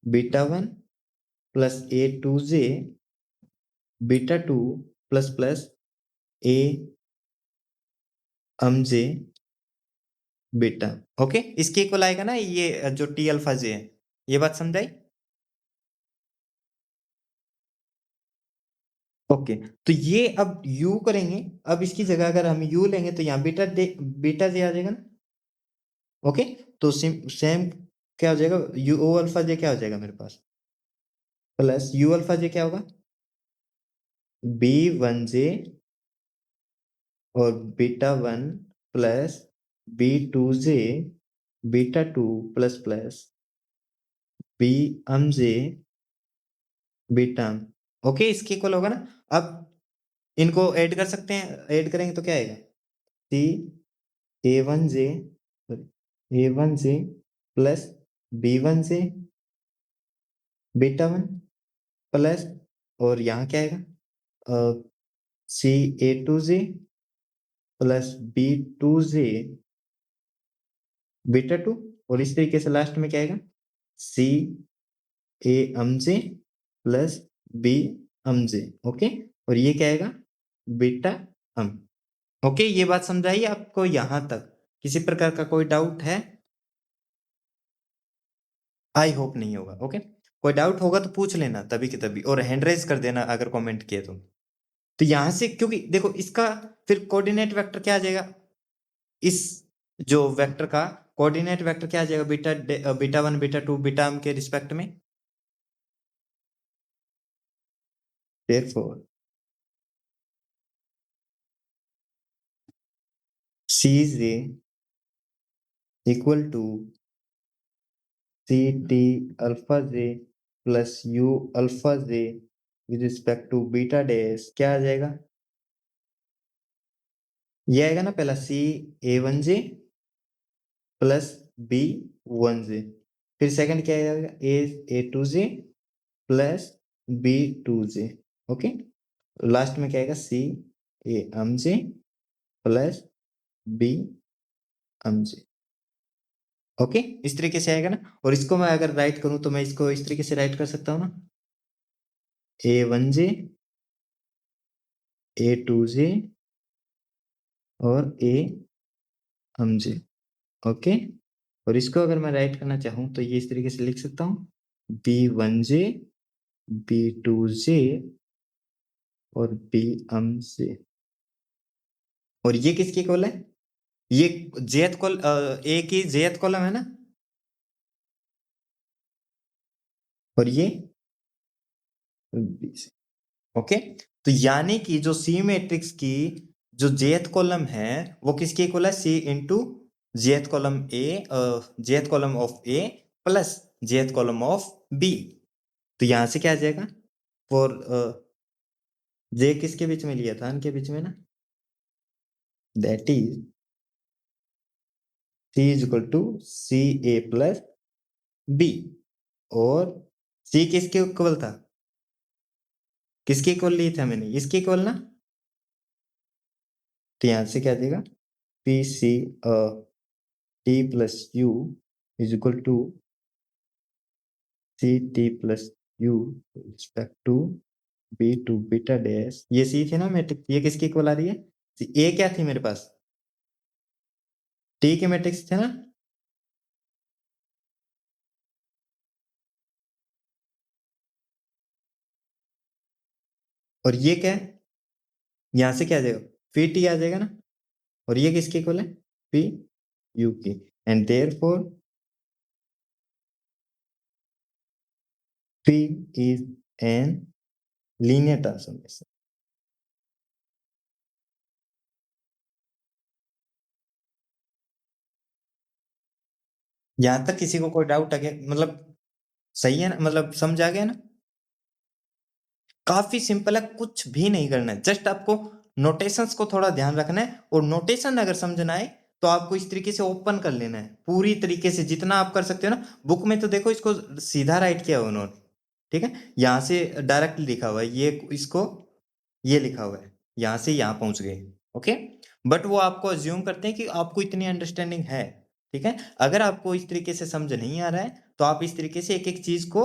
बीटा वन प्लस ए2जे beta two plus plus A beta. Okay, इसके इक्वल आएगा ना ये जो टी अल्फा जे है, ये बात समझाई। ओके, तो ये अब यू करेंगे, अब इसकी जगह अगर हम यू लेंगे तो यहाँ बीटा जे आ जाएगा ना। ओके, तो सेम क्या हो जाएगा, यू ओ अल्फा जे क्या हो जाएगा मेरे पास, प्लस यू अल्फा जे क्या होगा, B1J और beta one plus B2J beta two plus plus BMJ beta. Okay, इसके इक्वल होगा ना। अब इनको ऐड कर सकते हैं, ऐड करेंगे तो क्या आएगा, सी A1J A1J plus B1J beta one plus, और यहाँ क्या आएगा, सी A2J plus B2J beta two, और इस तरीके से लास्ट में क्या आएगा, सी A प्लस B। ओके, और ये क्या आएगा, बीटा अम। ओके, ये बात समझाइए आपको यहां तक, किसी प्रकार का कोई डाउट है, आई होप नहीं होगा। ओके, कोई डाउट होगा तो पूछ लेना तभी की तभी, और हैंड रेज कर देना अगर कमेंट किए तो यहां से, क्योंकि देखो इसका फिर कोऑर्डिनेट वेक्टर क्या आ जाएगा, इस जो वेक्टर का कोऑर्डिनेट वेक्टर क्या आ जाएगा, beta one beta to beta M के रिस्पेक्ट में। therefore Cj equal to Ct alpha j plus u alpha j with respect to beta dash क्या आ जाएगा, ये आएगा ना पहला A1J प्लस B1J, फिर सेकंड क्या आएगा, A2J plus B2J। Okay, last में क्या आएगा, CAMJ plus B mj। Okay, इस तरीके से आएगा ना। और इसको मैं अगर राइट करूं तो मैं इसको इस तरीके से राइट कर सकता हूं ना, a1j a2j और a mj। ओके, और इसको अगर मैं राइट करना चाहूं तो ये इस तरीके से लिख सकता हूं b1j b2j और bmj। और ये किसकी कॉल है? ये jth कॉल ए की jth कॉलम है ना, और ये b से। ओके, तो यानी कि जो सी मैट्रिक्स की जो jth कॉलम है वो किसकी इक्वल है? C into jth column A, jth column of A plus jth column of B. तो यहां से क्या आ जाएगा? फॉर जे किसके बीच में लिया था? इनके बीच में ना, that is C is equal to C A plus B. और सी किसके इक्वल था? किसके इक्वल लिया था मैंने? इसके इक्वल ना। तो यहां से क्या आ जाएगा? P C T plus U is equal to C T plus U respect to B to beta dash. ये सी थी ना मैट्रिक्स, ये किसकी इक्वल आ रही है? ए क्या थी मेरे पास? टी के मैट्रिक्स थे ना। और ये क्या है? यहां से क्या आ जाएगा? पी टी आ जाएगा ना। और ये किसकी इक्वल है? पी यू की। And therefore P is an linear transformation. यहां तक किसी को कोई डाउट आ गया? मतलब सही है ना, मतलब समझ आ गया ना? काफी सिंपल है, कुछ भी नहीं करना है, जस्ट आपको नोटेशंस को थोड़ा ध्यान रखना है। और नोटेशन अगर समझना है तो आपको इस तरीके से ओपन कर लेना है पूरी तरीके से, जितना आप कर सकते हो ना। बुक में तो देखो इसको सीधा राइट किया हुआ उन्होंने, ठीक है, यहाँ से डायरेक्ट लिखा हुआ है, ये इसको ये लिखा हुआ है, यहाँ से यहाँ पहुंच गए। ओके, बट वो आपको अज्यूम करते हैं कि आपको इतनी अंडरस्टैंडिंग है। ठीक है, अगर आपको इस तरीके से समझ नहीं आ रहा है तो आप इस तरीके से एक एक चीज को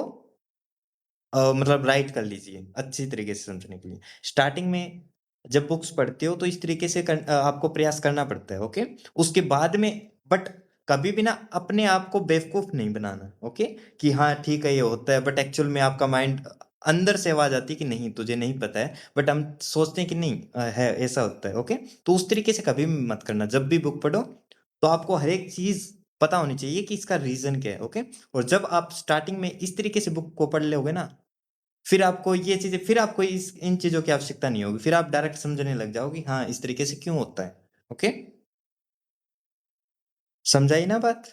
मतलब राइट कर लीजिए अच्छी तरीके से समझने के लिए। स्टार्टिंग में जब बुक्स पढ़ते हो तो इस तरीके से आपको प्रयास करना पड़ता है। ओके, उसके बाद में बट कभी भी ना अपने आप को बेवकूफ नहीं बनाना। ओके, कि हाँ ठीक है ये होता है, बट एक्चुअल में आपका माइंड अंदर से आवाज आती है कि नहीं तुझे नहीं पता है, बट हम सोचते हैं कि नहीं है ऐसा होता है। ओके, तो उस तरीके से कभी भी मत करना। जब भी बुक पढ़ो तो आपको हर एक चीज पता होनी चाहिए कि इसका रीजन क्या है। ओके, और जब आप स्टार्टिंग में इस तरीके से बुक को पढ़ लोगे ना, फिर आपको ये चीजें, फिर आपको इस इन चीजों की आवश्यकता नहीं होगी, फिर आप डायरेक्ट समझने लग जाओगे हाँ इस तरीके से क्यों होता है। ओके, समझाई ना बात?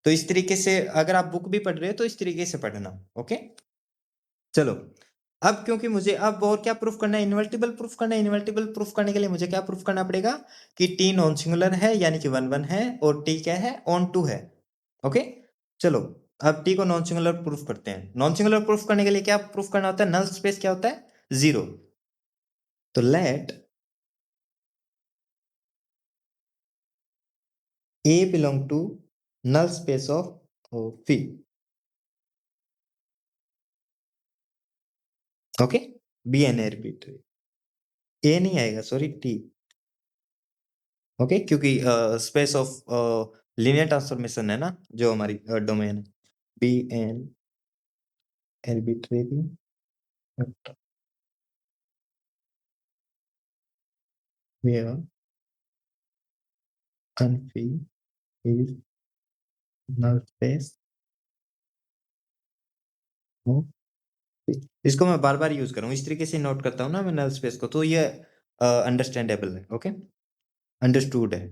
तो इस तरीके से अगर आप बुक भी पढ़ रहे हो तो इस तरीके से पढ़ना। ओके, चलो। अब क्योंकि मुझे अब और क्या प्रूफ करना है? इनवर्टिबल प्रूफ करना है। इनवर्टिबल प्रूफ करने के लिए मुझे क्या प्रूफ करना पड़ेगा? कि टी नॉन सिंगुलर है, यानी कि 1 1 है, और टी क्या है? ऑन 2 है। ओके, चलो। अब टी को नॉन सिंगुलर प्रूफ करते हैं। नॉन सिंगुलर प्रूफ करने के लिए क्या प्रूफ करना होता है? नल स्पेस क्या होता है? 0। तो let A belong to null space of phi। Okay, be an arbitrary. A नहीं आएगा, सॉरी, टी। ओके, क्योंकि स्पेस ऑफ लीनियर ट्रांसफॉर्मेशन है ना जो हमारी डोमेन है। Be an arbitrary where unphi is null space of phi। इसको मैं बार बार यूज करूँ, इस तरीके से नोट करता हूँ ना मैं नल स्पेस को, तो ये अंडरस्टैंडेबल है। ओके, अंडरस्टूड है,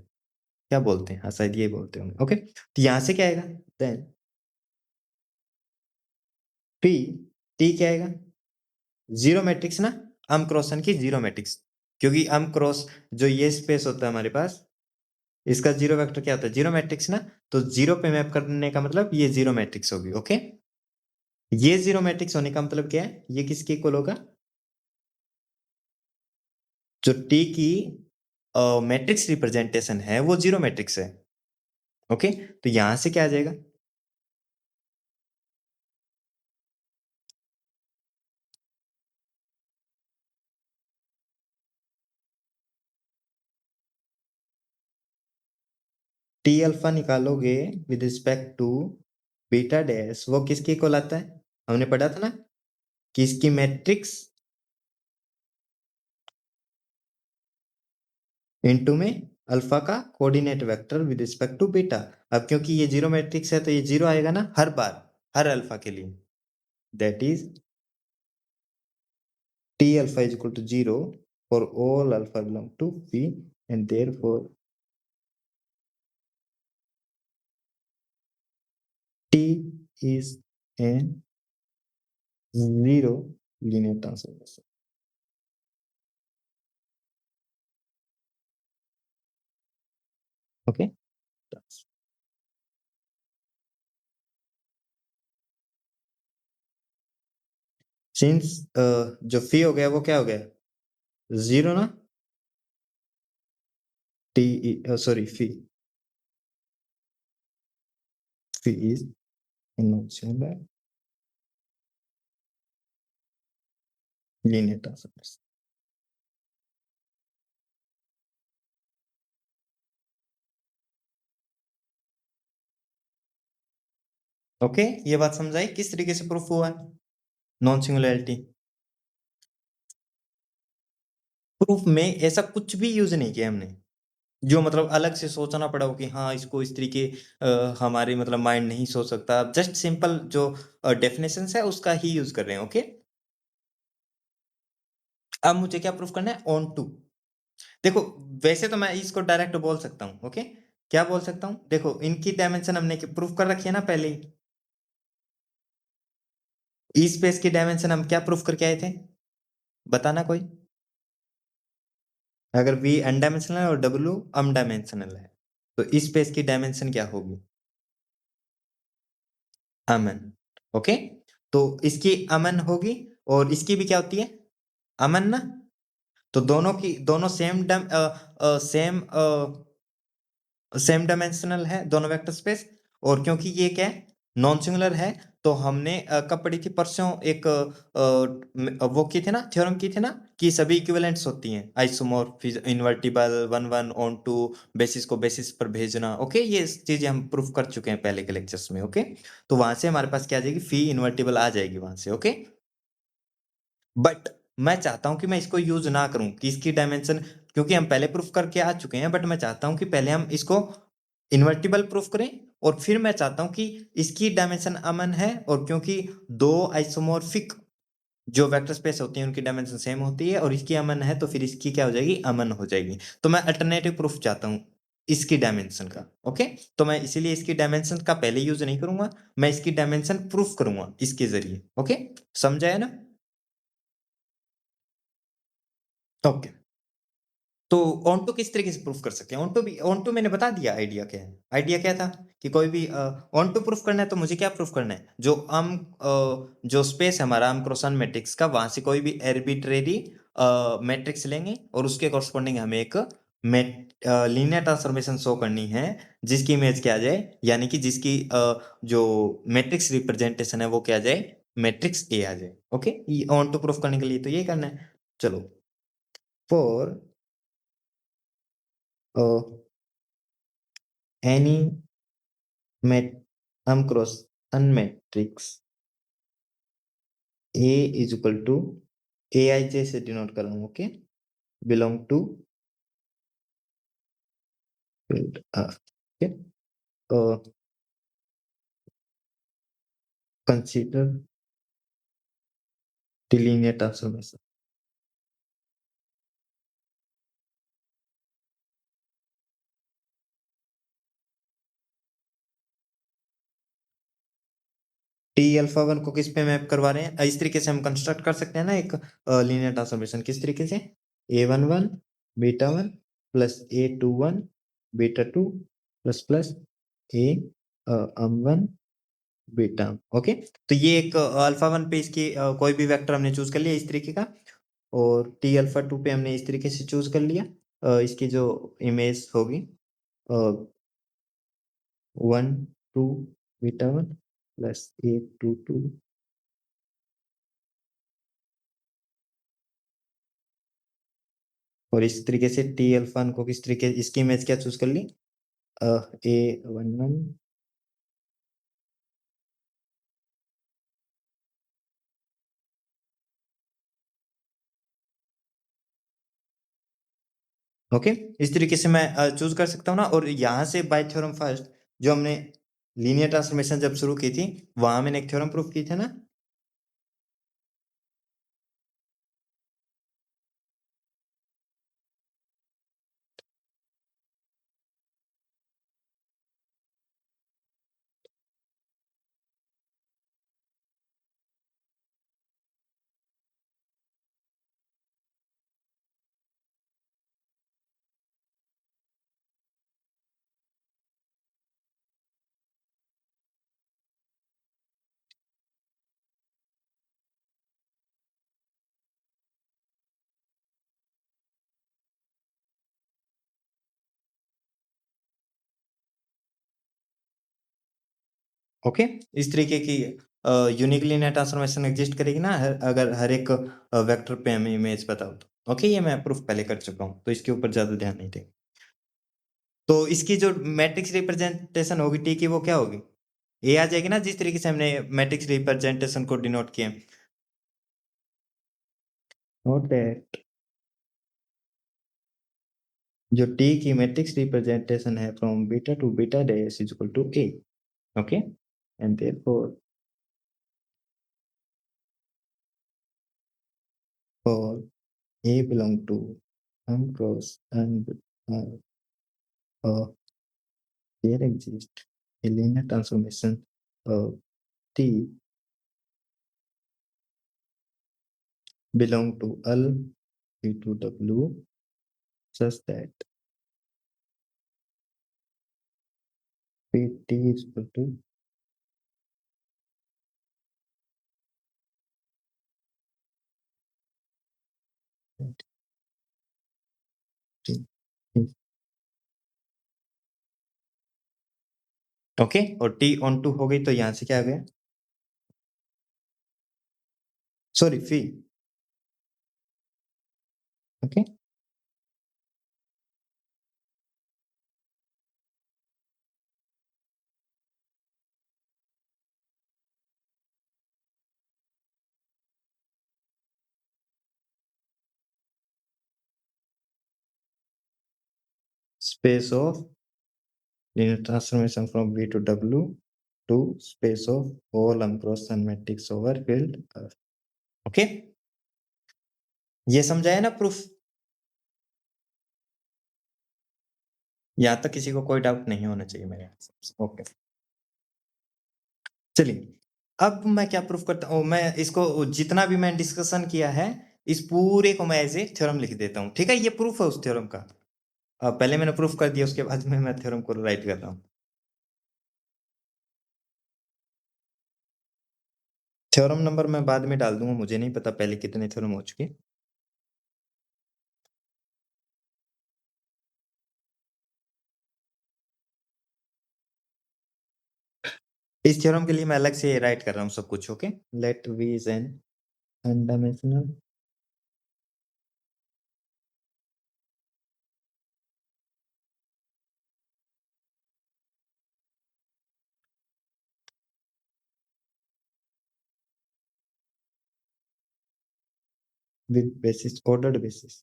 क्या बोलते हैं? हाँ शायद ये बोलते होंगे। ओके, तो यहाँ से क्या आएगा? देन पी टी क्या आएगा? जीरो मैट्रिक्स ना, अम क्रॉसन की जीरो मैट्रिक्स। क्योंकि अम क्रॉस जो ये स्पेस होता है हमारे पास, इसका जीरो वेक्टर क्या होता है? जीरो मैट्रिक्स ना। तो जीरो पे मैप करने का मतलब ये जीरो मैट्रिक्स होगी। ओके, ये जीरो मैट्रिक्स होने का मतलब क्या है? ये किसके इक्वल होगा? जो टी की मैट्रिक्स रिप्रेजेंटेशन है वो जीरो मैट्रिक्स है। ओके, तो यहां से क्या आ जाएगा? टी अल्फा निकालोगे with respect to beta dash, वो किसके इक्वल आता है? हमने पढ़ा था ना कि इसकी मैट्रिक्स इनटू में अल्फा का coordinate vector with respect to beta. अब क्योंकि ये जीरो मैट्रिक्स है तो ये जीरो आएगा ना हर बार, हर अल्फा के लिए। That is T alpha is equal to zero for all alpha belong to P, and therefore T is an zero linear transformation. Okay, since जो फी हो गया वो क्या हो गया? जीरो ना? T, sorry, phi phi is initial linear transformation. Okay, ये बात समझाई किस तरीके से प्रूफ हुआ है नॉन सिंगुलैरिटी? प्रूफ में ऐसा कुछ भी यूज नहीं किया हमने जो मतलब अलग से सोचना पड़ा हो कि हाँ इसको इस तरीके हमारे मतलब माइंड नहीं सोच सकता। जस्ट सिंपल जो डेफिनेशन है उसका ही यूज कर रहे हैं। ओके, अब मुझे क्या प्रूफ करना है? Onto. देखो, वैसे तो मैं इसको डायरेक्ट बोल सकता हूँ। ओके, क्या बोल सकता हूँ? देखो, इनकी डायमेंशन हमने प्रूफ कर रखी है ना पहले ही। ई स्पेस की डायमेंशन हम क्या प्रूफ करके आए थे? बताना कोई। अगर वी एन डायमेंशनल है और डब्ल्यू अम डायमेंशनल है तो इस स्पेस की डायमेंशन क्या होगी? अमन। ओके, तो इसकी अमन होगी और इसकी भी क्या होती है? अमन ना? तो दोनों की दोनों सेम सेम डायमेंशनल है दोनों वेक्टर स्पेस। और क्योंकि ये क्या है, नॉन सिंगुलर है, तो हमने कब पढ़ी थी? परसों एक वो की थी ना, थ्योरम की थी ना कि सभी इक्विवेलेंट्स होती हैं, isomorphism, invertible, one one onto, basis को बेसिस पर भेजना। ओके, ये चीजें हम प्रूफ कर चुके हैं पहले के लेक्चर्स में। ओके, तो वहां से हमारे पास क्या आ जाएगी? फी इन्वर्टिबल आ जाएगी वहां से। ओके, बट मैं चाहता हूं कि मैं इसको यूज ना करूं कि इसकी डायमेंशन, क्योंकि हम पहले प्रूफ करके आ चुके हैं। बट मैं चाहता हूं कि पहले हम इसको इन्वर्टिबल प्रूफ करें और फिर मैं चाहता हूं कि इसकी डायमेंशन अमन है, और क्योंकि दो आइसोमॉर्फिक जो वेक्टर स्पेस होती है उनकी डायमेंशन सेम होती है और इसकी अमन है, तो फिर इसकी क्या हो जाएगी? अमन हो जाएगी। तो मैं अल्टरनेटिव प्रूफ चाहता हूं इसकी डायमेंशन का। ओके, तो मैं इसीलिए इसकी डायमेंशन का पहले यूज नहीं करूंगा, मैं इसकी डायमेंशन प्रूफ करूंगा इसके जरिए। ओके, समझाया ना? ओके, तो ऑन्टो किस तरीके से प्रूफ कर सकते हैं? ऑन्टो मैंने बता दिया आइडिया क्या है। आइडिया क्या था कि कोई भी ऑन्टो प्रूफ करना है तो मुझे क्या प्रूफ करना है? जो स्पेस है हमारा अम क्रॉस अन मैट्रिक्स का, वहां से कोई भी एर्बिट्रेरी मैट्रिक्स लेंगे और उसके कॉरस्पॉन्डिंग हमें एक लीनियर ट्रांसफॉर्मेशन शो करनी है जिसकी इमेज क्या आ जाए, यानी कि जिसकी जो मैट्रिक्स रिप्रेजेंटेशन है वो क्या आ जाए? मैट्रिक्स ए आ जाए। ओके, ये ऑन्टो प्रूफ करने के लिए तो ये करना है। चलो, for any met cross n matrix A is equal to aij से डिनोट कर रहा हूं। Okay, belong to field R। Okay, consider the linear transformation. T alpha one को किस पे मैप करवा रहे हैं? इस तरीके से हम कंस्ट्रक्ट कर सकते हैं ना एक लीनियर ट्रांसफॉर्मेशन। किस तरीके से? A one one beta one plus A two one beta two plus plus A M one beta. Okay, तो ये एक अल्फा वन पे इसकी कोई भी वेक्टर हमने चूज कर लिया इस तरीके का, और टी अल्फा टू पे हमने इस तरीके से चूज कर लिया। इसकी जो इमेज होगी 1 2 बीटा 1 प्लस 8 2 2 और इस तरीके से टी अल्फा को किस तरीके इसकी इमेज क्या चूज कर ली ए 1 1 ओके इस तरीके से मैं चूज कर सकता हूँ ना। और यहाँ से बाय थ्योरम फर्स्ट जो हमने लीनियर ट्रांसफॉर्मेशन जब शुरू की थी वहां मैंने एक थ्योरम प्रूफ की थी ना। ओके इस तरीके की यूनिक लीनियर ट्रांसफॉर्मेशन एग्जिस्ट करेगी ना अगर हर एक वेक्टर पे हमें इमेज पता हो तो। ओके ये मैं प्रूफ पहले कर चुका हूँ तो इसके ऊपर ज्यादा ध्यान नहीं देंगे। तो इसकी जो मैट्रिक्स रिप्रेजेंटेशन होगी टी की वो क्या होगी ए आ जाएगी ना जिस तरीके से हमने मैट्रिक्स रिप्रेजेंटेशन को डिनोट किया। नोट दैट जो टी की मैट्रिक्स रिप्रेजेंटेशन है from beta to beta dash is equal to A. Okay and therefore for A belong to M cross and there exists a linear transformation of T belong to L P to W such that Pt is equal to T. Okay और T on to हो गई तो यहां से क्या आ गया sorry phi. Okay space of linear transformation from V to W to space of all uncross and matrix over field okay ये समझाया ना प्रूफ। यहाँ तक किसी को कोई डाउट नहीं होना चाहिए मेरे हिसाब से। ओके चलिए अब मैं क्या प्रूफ करता हूँ मैं इसको जितना भी मैं डिस्कशन किया है इस पूरे को मैं एज ए थ्योरम लिख देता हूँ। ठीक है ये प्रूफ है उस थ्योरम का। पहले मैंने प्रूफ कर दिया उसके बाद में मैं थ्योरम को राइट कर रहा हूँ। थ्योरम नंबर मैं बाद में डाल दूंगा मुझे नहीं पता पहले कितने थ्योरम हो चुके। इस थ्योरम के लिए मैं अलग से राइट कर रहा हूँ सब कुछ। Okay let V is an n dimensional with basis ordered basis।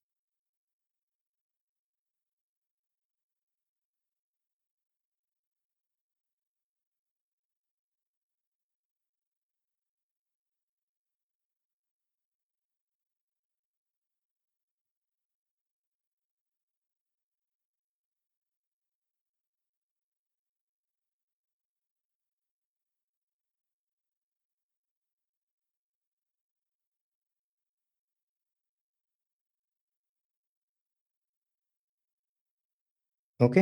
Okay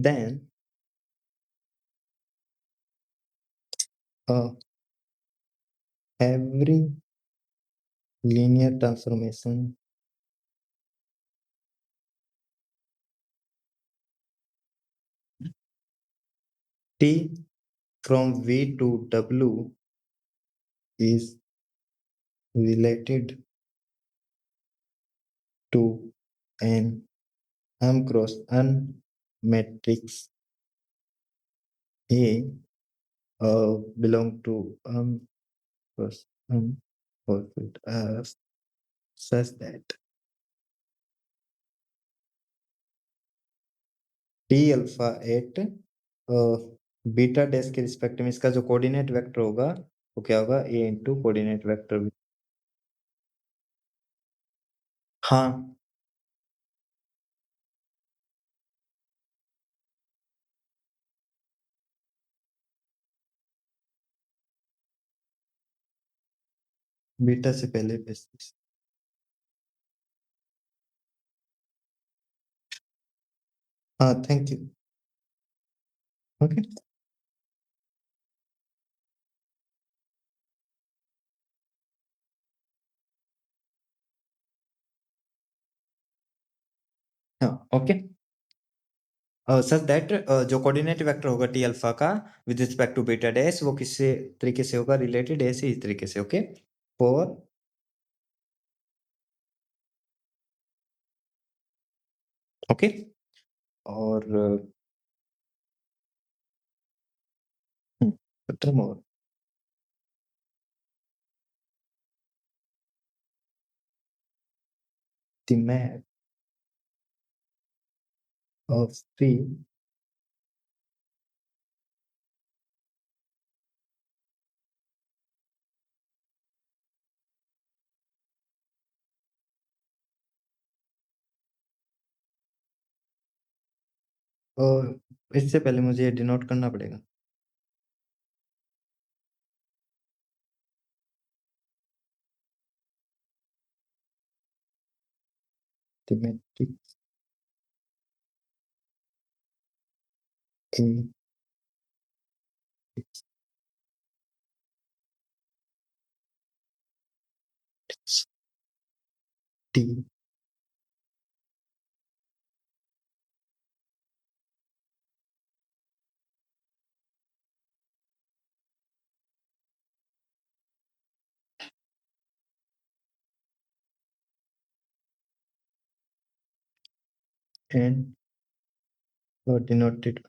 then every linear transformation T from V to W is related to an M cross N matrix A belong to M cross N orbit F such that T alpha at beta dash के respect में इसका जो coordinate vector होगा वो क्या होगा A into coordinate vector. हाँ beta से पहले बेसिस। हाँ थैंक यू। ओके हाँ ओके सच दैट जो कोऑर्डिनेट वेक्टर होगा टी अल्फा का with respect to beta dash वो किससे तरीके से होगा रिलेटेड ऐसे इस तरीके से ओके फॉर ओके और खत्म और द मैप ऑफ फ्री और इससे पहले मुझे ये डिनोट करना पड़ेगा the matrix in T and denoted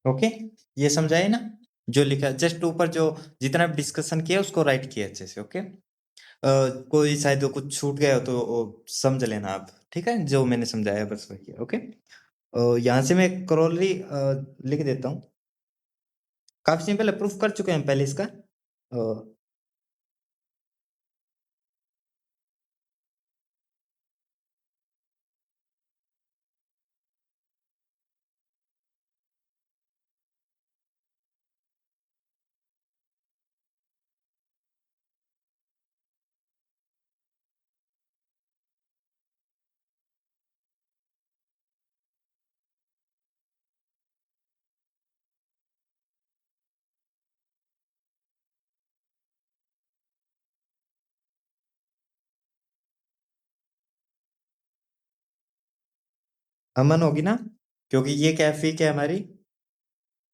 okay ये समझाए ना जो लिखा जस्ट ऊपर जो जितना भी डिस्कशन किया उसको राइट किया अच्छे से ओके कोई शायद वो कुछ छूट गया हो तो वो समझ लेना आप ठीक है जो मैंने समझाया बस वही है ओके यहाँ से मैं क्रॉलरी लिख देता हूँ काफी सिंपल है प्रूफ कर चुके हैं पहले इसका अमन होगी ना क्योंकि ये कैफी क्या है हमारी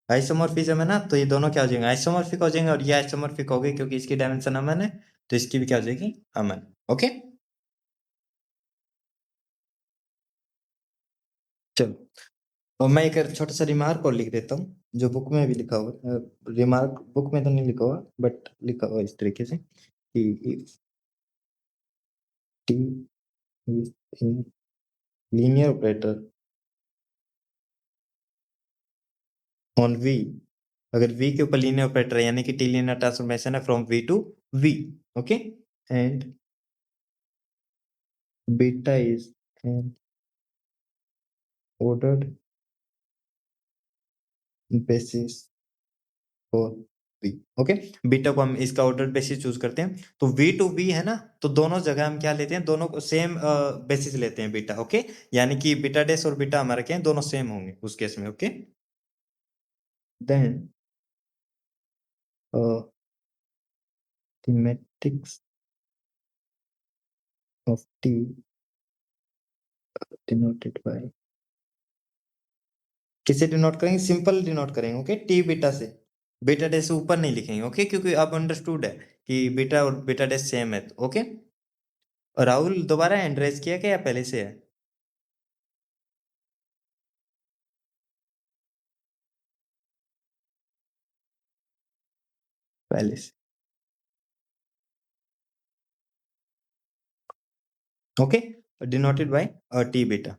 आइसोमॉर्फिज्म है ना तो ये दोनों क्या हो जाएंगे आइसोमॉर्फिक हो जाएंगे और ये आइसोमॉर्फिक हो गई क्योंकि इसकी डायमेंशन अमन है तो इसकी भी क्या हो जाएगी अमन ओके चलो और मैं एक छोटा सा रिमार्क और लिख देता हूँ जो बुक में भी लिखा हुआ है रिमार्क बुक में तो नहीं लिखा हुआ बट लिखा हुआ इस तरीके से कि if t is a linear operator on v अगर V के ऊपर लीनियर ऑपरेटर है यानी कि T लीनियर ट्रांसफॉर्मेशन है from V to V, okay, and beta is an ordered basis for V, okay. Beta को हम इसका ऑर्डर बेसिस चूज करते हैं, तो V टू V है ना, तो दोनों जगह हम क्या लेते हैं, दोनों को सेम बेसिस लेते हैं बीटा, ओके, यानी कि बीटा डैश और बीटा हमारे क्या है, दोनों सेम होंगे उस केस में, okay. Then the matrix of T denoted by, किसे डिनोट करेंगे, सिंपल डिनोट करेंगे, ओके, टी बीटा से, बीटा डैश से ऊपर नहीं लिखेंगे, ओके, क्योंकि अब अंडरस्टूड है कि बीटा और बीटा डैश सेम है, ओके। और राहुल दोबारा हैंड रेज किया क्या या पहले से है? पहले से, okay, denoted by T beta,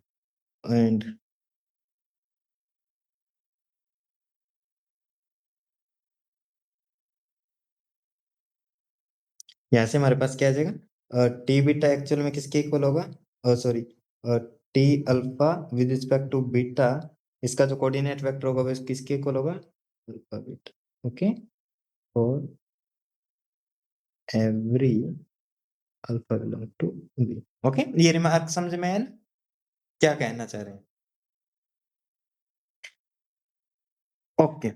and यहाँ से हमारे पास क्या आ जाएगा, टी बीटा एक्चुअल में किसके इक्वल होगा, sorry, T alpha with respect to beta, इसका जो कोऑर्डिनेट वेक्टर होगा वो किसके इक्वल होगा, alpha beta, okay, for every alpha belong to B, okay. ये रिमार्क समझ में है ना, क्या कहना चाह रहे हैं? ओके,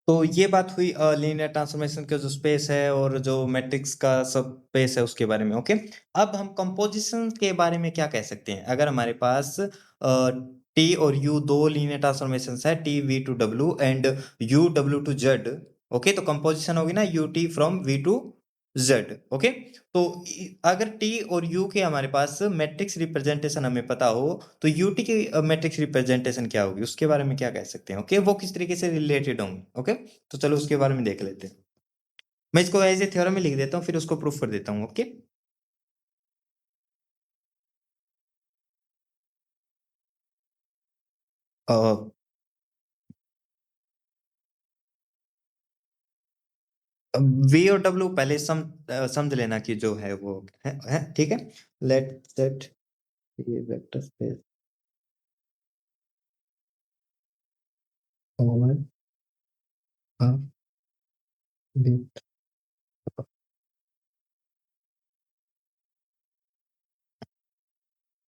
तो ये बात हुई लीनियर ट्रांसफॉर्मेशन का जो स्पेस है और जो मैट्रिक्स का सब स्पेस है उसके बारे में, ओके। अब हम कंपोजिशन के बारे में क्या कह सकते हैं, अगर हमारे पास टी और यू दो लीनियर ट्रांसफॉर्मेशन है, T V to W and U W to Z, okay, तो कंपोजिशन होगी ना U T from V to Z, okay. तो अगर टी और यू के हमारे पास मैट्रिक्स रिप्रेजेंटेशन हमें पता हो, तो यूटी की मैट्रिक्स रिप्रेजेंटेशन क्या होगी, उसके बारे में क्या कह सकते हैं, ओके, वो किस तरीके से रिलेटेड होंगे, ओके। तो चलो उसके बारे में देख लेते हैं। मैं इसको एज ए थ्योरम में लिख देता हूँ, फिर उसको प्रूफ कर देता हूँ, ओके। वी और डब्ल्यू पहले समझ लेना कि जो है वो है ठीक है। लेट सेट ये वेक्टर स्पेस ओवर विथ,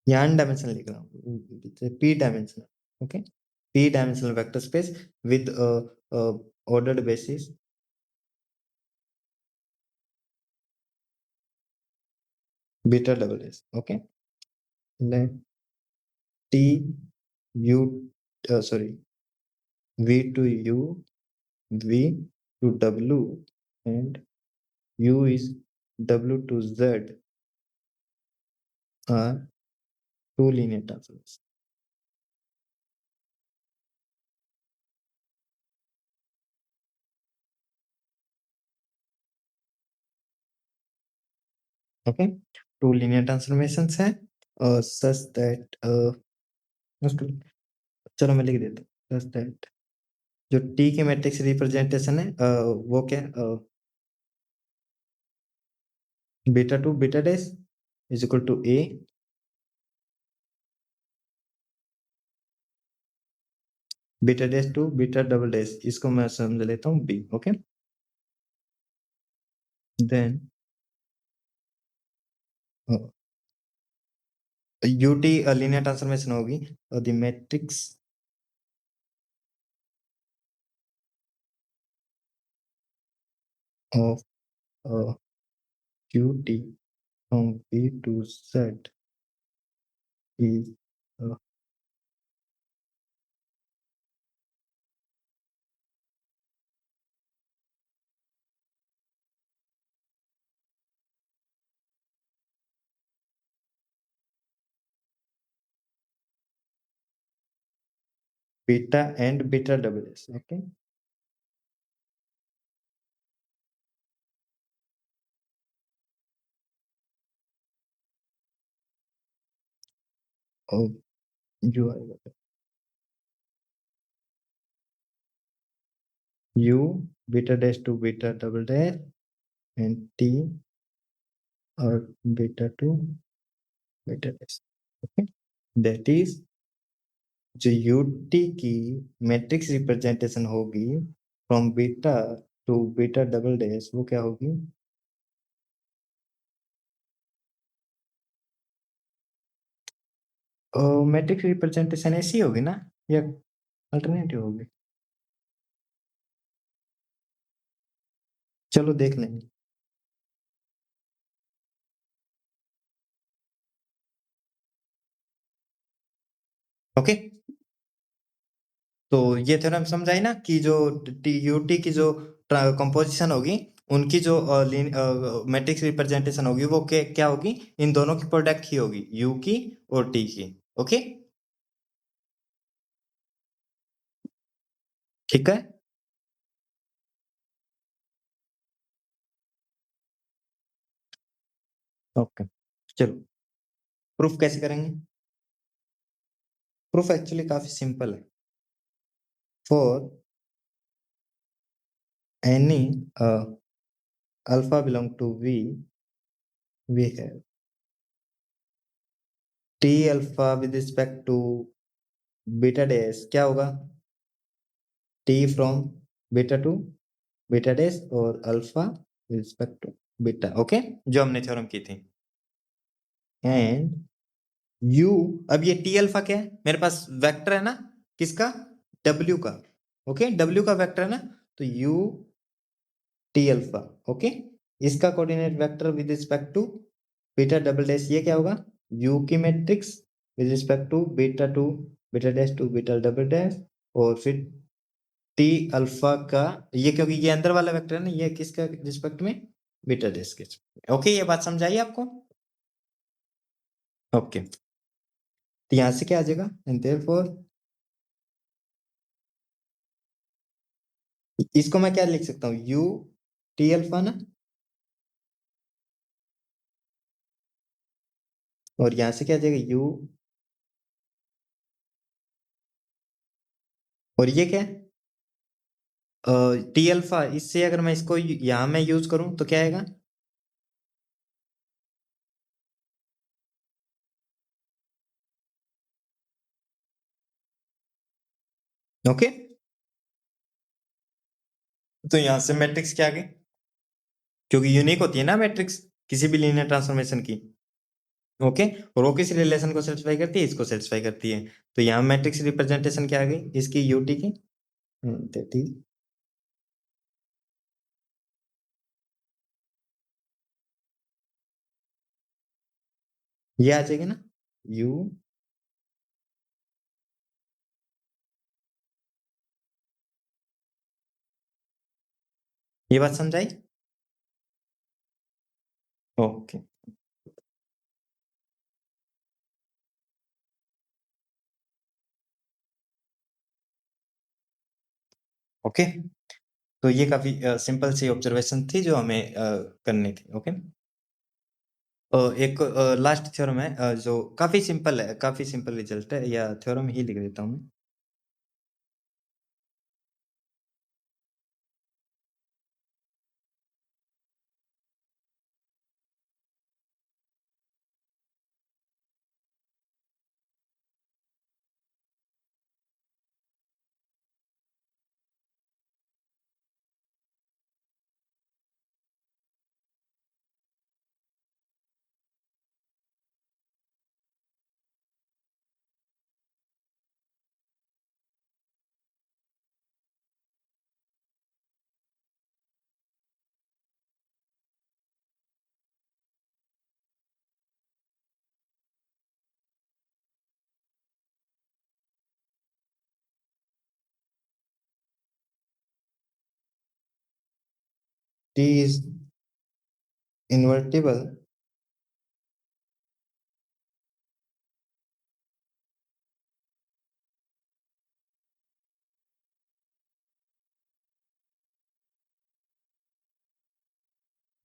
यहाँ n डायमेंशन लिख रहा हूँ, p dimensional, okay, p dimensional vector space with ordered basis beta double S, okay. Let t u sorry v to u, v to w, and u is w to z are two linear transformations, okay, two linear transformations हैं, such that चलो मैं लिख देता हूँ, such that जो t के matrix representation है वो क्या, beta to beta dash is equal to a, beta dash to beta double dash, इसको मैं समझ लेता हूँ b, okay. Then ut linear transformation होगी, the matrix of qt from b to z is beta and beta double S, okay. और जो आएगा u beta dash to beta double dash and t और beta to beta dash. Okay, that is जो ut की matrix representation होगी from beta to beta double dash वो क्या होगी? मैट्रिक्स रिप्रेजेंटेशन ऐसी होगी ना या अल्टरनेटिव होगी? चलो देख लेंगे। ओके, तो ये थ्योरम समझ आई ना कि जो यूटी की जो कंपोजिशन होगी उनकी जो मैट्रिक्स रिप्रेजेंटेशन होगी वो क्या होगी? इन दोनों की प्रोडक्ट ही होगी, यू की और टी की। ओके, ठीक है। ओके, चलो प्रूफ कैसे करेंगे? प्रूफ एक्चुअली काफी सिंपल है। For any alpha belong to V have T alpha with respect to beta dash क्या होगा? T from beta to beta dash और alpha with respect to beta. Okay, जो हमने थ्योरम की थी। एंड यू, अब ये टी अल्फा क्या है? मेरे पास वेक्टर है ना, किसका? डब्ल्यू का। ओके, डब्ल्यू का वेक्टर है ना, तो यू टी अल्फा। ओके, इसका coordinate vector with respect to beta double dash ये क्या होगा? यू की matrix with respect to beta dash to beta double dash और फिर टी अल्फा का ये, क्योंकि ये अंदर वाला वेक्टर है ना, ये किसका रिस्पेक्ट में? बीटा डैश के। ओके, ये बात समझ आई आपको? ओके, तो यहां से क्या आ जाएगा? एंड देयरफॉर इसको मैं क्या लिख सकता हूँ? यू टी अल्फा ना, और यहां से क्या आ जाएगा? यू, और ये क्या है? टी अल्फा, इससे अगर मैं इसको यहां में यूज करूं तो क्या आएगा? ओके, तो यहां से मैट्रिक्स क्या आ गई? क्योंकि यूनिक होती है ना मैट्रिक्स किसी भी लीनियर ट्रांसफॉर्मेशन की। ओके, और वो किस रिलेशन को सेटिस्फाई करती है? इसको सेटिस्फाई करती है। तो यहाँ मैट्रिक्स रिप्रेजेंटेशन क्या आ गई इसकी? यूटी की। दैट इज, ये आ जाएगी ना, यू। ये बात समझाई? ओके, ओके, तो ये काफी सिंपल सी ऑब्जर्वेशन थी जो हमें करनी थी। ओके, एक लास्ट थ्योरम है जो काफी सिंपल है, काफी सिंपल रिजल्ट है, या थ्योरम ही लिख देता हूँ। T is invertible.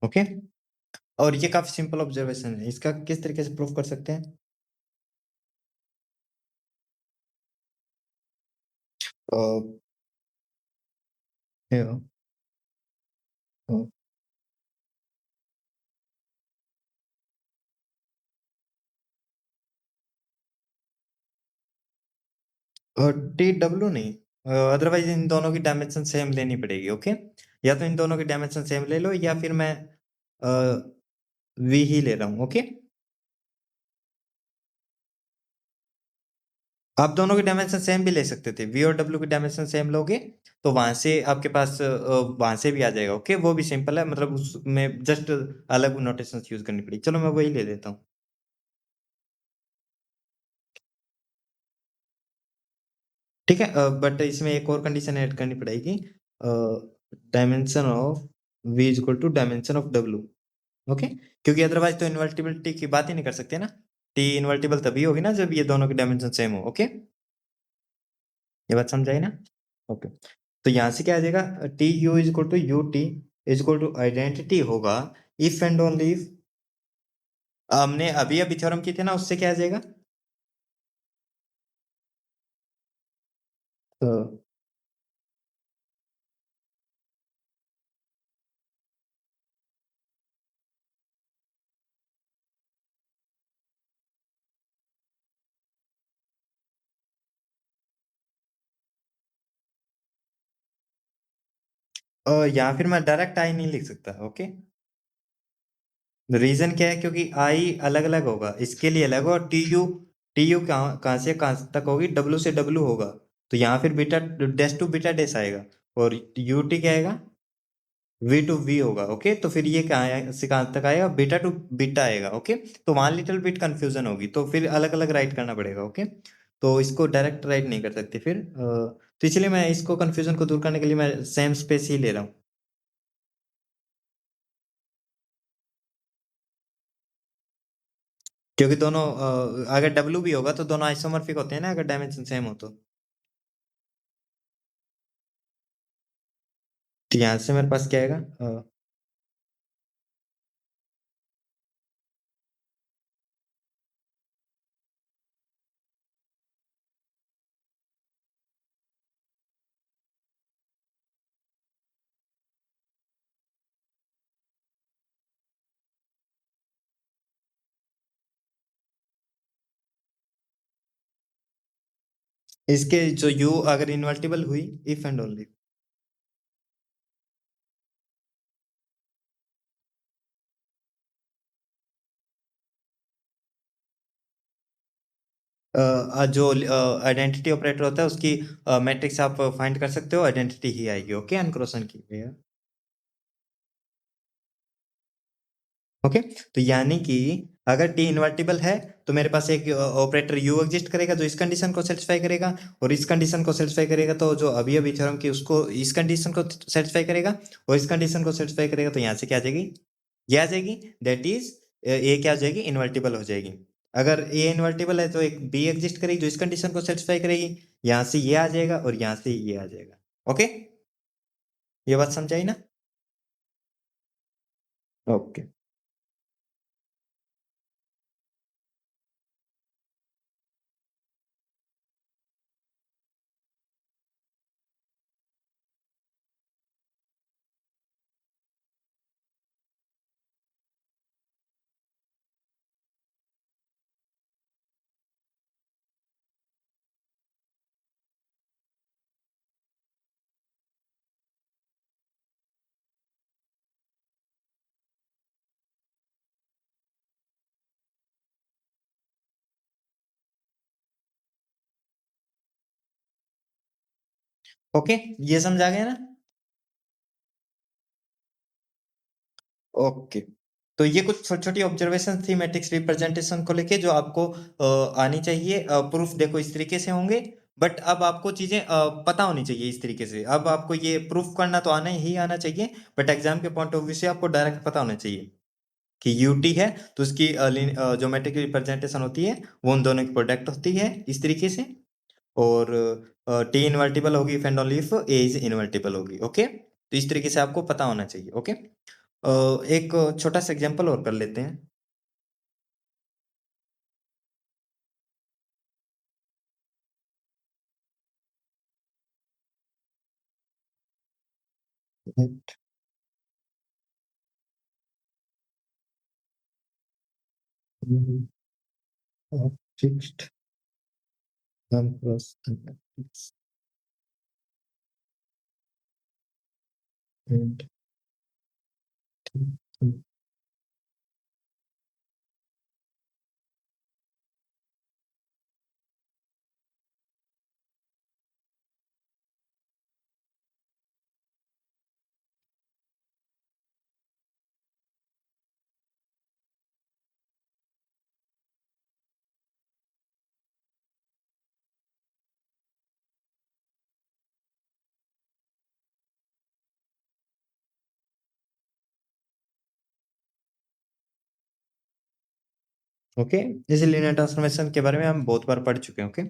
ओके, और ये काफी सिंपल ऑब्जर्वेशन है, इसका किस तरीके से प्रूफ कर सकते हैं? Yeah. Oh. टी डब्ल्यू नहीं, अदरवाइज इन दोनों की डायमेंशन सेम लेनी पड़ेगी। ओके, या तो इन दोनों की डायमेंशन सेम ले लो, या फिर मैं वी ही ले रहा हूँ। ओके, आप दोनों की डायमेंशन सेम भी ले सकते थे, वी और डब्ल्यू की डायमेंशन सेम लोगे तो वहां से आपके पास वहां से भी आ जाएगा। ओके, वो भी सिंपल है, मतलब उसमें जस्ट अलग नोटेशन यूज करनी पड़ी। चलो मैं वही ले लेता हूँ। ठीक है, बट इसमें एक और कंडीशन ऐड करनी पड़ेगी, dimension of V is equal to dimension of W. Okay, क्योंकि अदरवाइज तो इन्वर्टिबिलिटी की बात ही नहीं कर सकते ना। टी इन्वर्टिबल तभी होगी ना जब ये दोनों की डायमेंशन सेम हो। ओके, ये बात समझ आई ना? ओके, तो यहां से क्या आ जाएगा, T U is equal to U T is equal to identity होगा इफ एंड ओनली इफ। हमने अभी अभी थ्योरम की थे ना, उससे क्या आ जाएगा? तो यहाँ फिर मैं डायरेक्ट आई नहीं लिख सकता। ओके, रीजन क्या है, क्योंकि आई अलग अलग होगा, इसके लिए अलग होगा। टी यू कहाँ कहाँ से कहाँ तक होगी, डब्ल्यू से डब्ल्यू होगा, तो यहाँ फिर beta dash to beta dash आएगा। और यू टी क्या आएगा, वी टू वी होगा। ओके, तो फिर ये से कहाँ तक आएगा, बीटा टू बीटा आएगा। ओके, तो वहां लिटिल बिट कंफ्यूजन होगी, तो फिर अलग अलग राइट करना पड़ेगा। ओके, तो इसको डायरेक्ट राइट नहीं कर सकते फिर, तो इसलिए मैं इसको कंफ्यूजन को दूर करने के लिए मैं सेम स्पेस ही ले रहा हूँ। क्योंकि दोनों अगर डब्ल्यू भी होगा तो दोनों आइसोमॉर्फिक होते हैं ना, अगर डायमेंशन सेम हो तो यहाँ से मेरे पास क्या आएगा, इसके जो यू अगर इन्वर्टिबल हुई, इफ एंड ओनली। जो आइडेंटिटी ऑपरेटर होता है उसकी मैट्रिक्स आप फाइंड कर सकते हो, आइडेंटिटी ही आएगी। ओके, अनक्रॉसन की। ओके, तो यानी कि अगर टी इन्वर्टिबल है तो मेरे पास एक ऑपरेटर यू एग्जिस्ट करेगा जो इस कंडीशन को सेटिस्फाई करेगा, और इस कंडीशन को सेटिस्फाई करेगा, तो जो अभी अभी थ्योरम की उसको इस कंडीशन को सेटिस्फाई करेगा, और इस कंडीशन को सेटिस्फाई करेगा, तो यहाँ से क्या आ जाएगी, ये आ जाएगी, दैट इज ए क्या हो जाएगी, इन्वर्टिबल हो जाएगी। अगर ए इन्वर्टिबल है तो एक बी एग्जिस्ट करेगी जो इस कंडीशन को सेटिस्फाई करेगी, यहाँ से ये आ जाएगा और यहाँ से ये आ जाएगा। ओके, ये बात समझाई ना? ओके, ओके, ये समझा गया ना? ओके, तो ये कुछ छोटी छोटी ऑब्जर्वेशन थी मैट्रिक्स रिप्रेजेंटेशन को लेके जो आपको आनी चाहिए। प्रूफ देखो इस तरीके से होंगे, बट अब आपको चीजें पता होनी चाहिए इस तरीके से। अब आपको ये प्रूफ करना तो आना ही आना चाहिए, बट एग्जाम के पॉइंट ऑफ व्यू से आपको डायरेक्ट पता होना चाहिए कि यूटी है तो उसकी जो मैट्रिक्स रिप्रेजेंटेशन होती है वो उन दोनों की प्रोडक्ट होती है इस तरीके से। और टी इनवर्टिबल होगी if and only if A is invertible होगी। ओके, तो इस तरीके से आपको पता होना चाहिए। ओके, एक छोटा सा एग्जांपल और कर लेते हैं। Let me of fixed sum plus an matrix and okay. इस लीनियर ट्रांसफॉर्मेशन के बारे में हम बहुत बार पढ़ चुके हैं। Okay,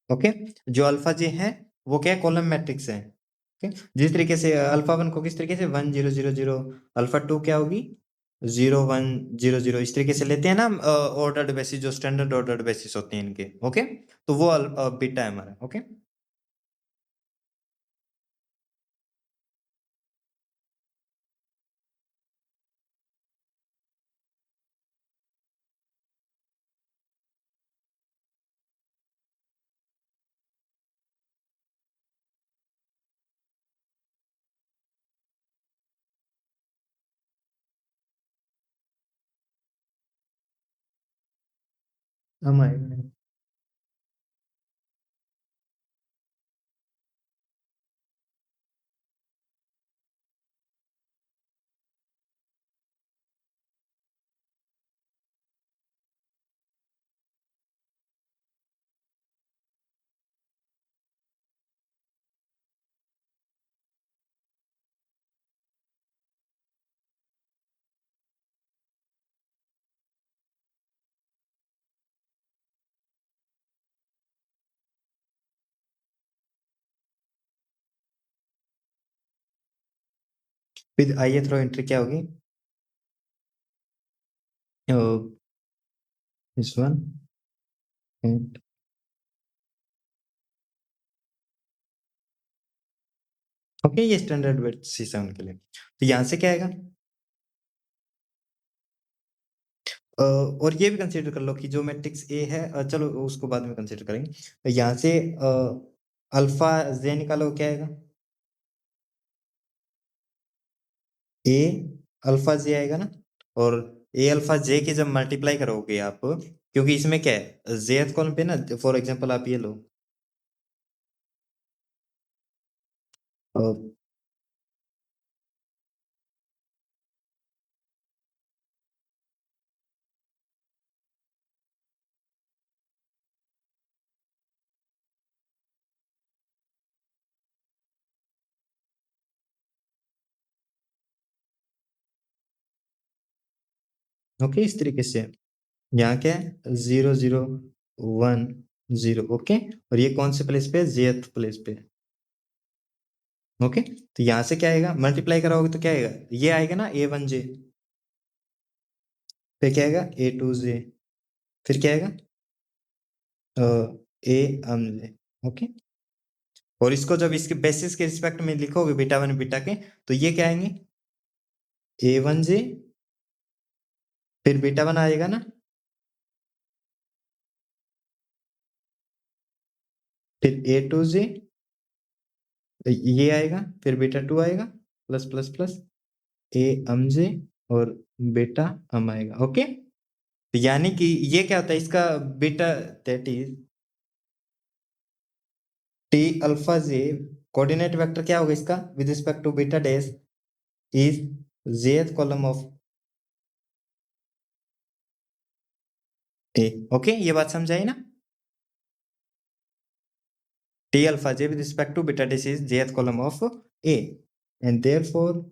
okay. जो अल्फा जे है वो क्या है, कॉलम मैट्रिक्स है। ओके, जिस तरीके से अल्फा वन को किस तरीके से 1 0 0 0, अल्फा टू क्या होगी 0 1 0 0, इस तरीके से लेते हैं ना ऑर्डर्ड बेसिस, जो स्टैंडर्ड ऑर्डर्ड बेसिस होते हैं इनके। ओके, तो वो बीटा है हमारा। ओके, हम आएंगे। फिर आइए थ्रो एंट्री क्या होगी, दिस वन एंड ओके, ये स्टैंडर्ड बेसिस है उनके लिए। तो यहाँ से क्या आएगा, और ये भी कंसीडर कर लो कि जो मैट्रिक्स ए है, चलो उसको बाद में कंसीडर करेंगे। तो यहाँ से अल्फा जे निकालो, क्या आएगा, ए अल्फा जे आएगा ना। और ए अल्फा जे के जब मल्टीप्लाई करोगे आप, क्योंकि इसमें क्या है जेथ कॉलम पे ना, फॉर एग्जांपल आप ये लो, ओके, इस तरीके से यहाँ क्या है 0 0 1 0। ओके, और ये कौन से प्लेस पे है, जेथ प्लेस पे। ओके, तो यहाँ से क्या आएगा, मल्टीप्लाई कराओगे तो क्या आएगा, ये आएगा ना A1J, फिर क्या आएगा A2J, फिर क्या आएगा A J। ओके, और इसको जब इसके बेसिस के रिस्पेक्ट में लिखोगे बीटा वन बीटा के, तो ये क्या आएंगे A1J, फिर बीटा वन आएगा ना, फिर A2J, तो ये आएगा, फिर बीटा 2 आएगा, plus plus plus A M J और बीटा एम आएगा। ओके, तो यानी कि ये क्या होता है इसका beta, that is T alpha J coordinate vector क्या होगा इसका with respect to beta dash is jth column of A. Okay, ये बात समझ आई ना? T alpha J with respect to beta dash is jth column of A, and therefore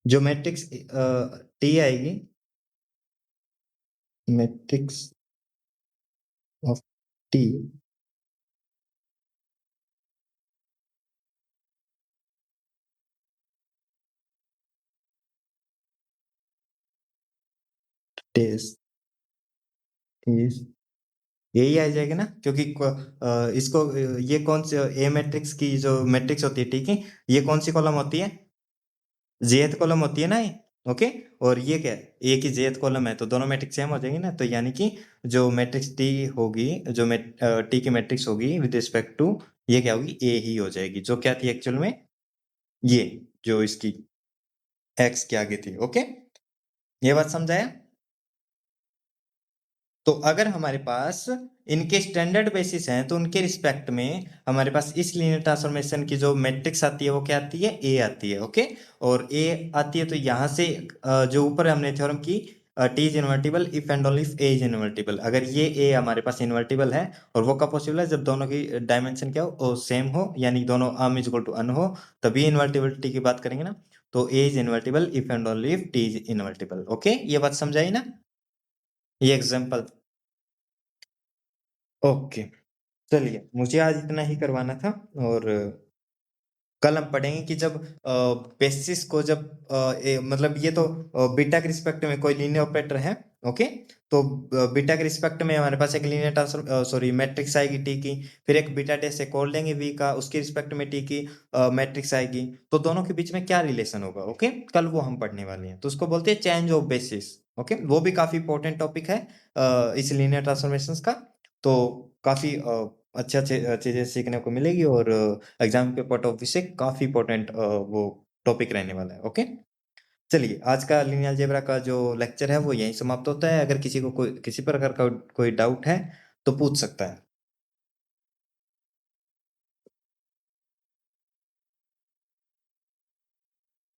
जो matrix T आएगी, matrix of T dash is यही आ जाएगा ना, क्योंकि इसको ये कौन से ए मैट्रिक्स की जो मैट्रिक्स होती है, ठीक है, ये कौन सी कॉलम होती है? जेथ कॉलम होती है ना ये। ओके, और ये क्या है, ए की जेथ कॉलम है, तो दोनों मैट्रिक्स सेम हो जाएंगे ना, तो यानी कि जो मैट्रिक्स टी होगी, जो टी की मैट्रिक्स होगी विद रिस्पेक्ट टू, ये क्या होगी, ए ही हो जाएगी, जो क्या थी एक्चुअल में, ये जो इसकी एक्स के आगे थी। ओके, ये बात समझाया? तो अगर हमारे पास इनके स्टैंडर्ड बेसिस हैं, तो उनके रिस्पेक्ट में हमारे पास इस लीनियर ट्रांसफॉर्मेशन की जो मैट्रिक्स आती है वो क्या आती है, ए आती है। ओके, और ए आती है, तो यहाँ से जो ऊपर हमने थ्योरम की, T is invertible if and only if A is invertible, अगर ये ए हमारे पास इन्वर्टिबल है, और वो कब पॉसिबल है, जब दोनों की डायमेंशन क्या हो, सेम हो, यानी दोनों arm is equal to N हो, तभी इन्वर्टिबिलिटी की बात करेंगे ना। तो A is invertible if and only if T is invertible. Okay, ये बात समझाई ना, ये एग्जाम्पल। ओके, चलिए, मुझे आज इतना ही करवाना था, और कल हम पढ़ेंगे कि जब बेसिस को जब मतलब ये तो बीटा के रिस्पेक्ट में कोई लीनियर ऑपरेटर है। ओके, तो बीटा के रिस्पेक्ट में हमारे पास एक लीनियर ट्रांसफॉर्म सॉरी मैट्रिक्स आएगी टी की, फिर एक बीटा डैश एक और लेंगे वी का, उसके रिस्पेक्ट में टी की मैट्रिक्स आएगी, तो दोनों के बीच में क्या रिलेशन होगा। ओके, कल वो हम पढ़ने वाले हैं, तो उसको बोलते हैं चेंज ऑफ बेसिस। ओके, वो भी काफी इंपॉर्टेंट टॉपिक है इस लीनियर ट्रांसफॉर्मेशंस का, तो काफी अच्छे अच्छे चीजें सीखने को मिलेगी, और एग्जाम के पॉइंट ऑफ व्यू से काफी इंपॉर्टेंट वो टॉपिक रहने वाला है। ओके, चलिए, आज का लीनियर अलजेब्रा का जो लेक्चर है वो यहीं समाप्त होता है। अगर किसी को कोई किसी प्रकार का कोई डाउट है तो पूछ सकता है।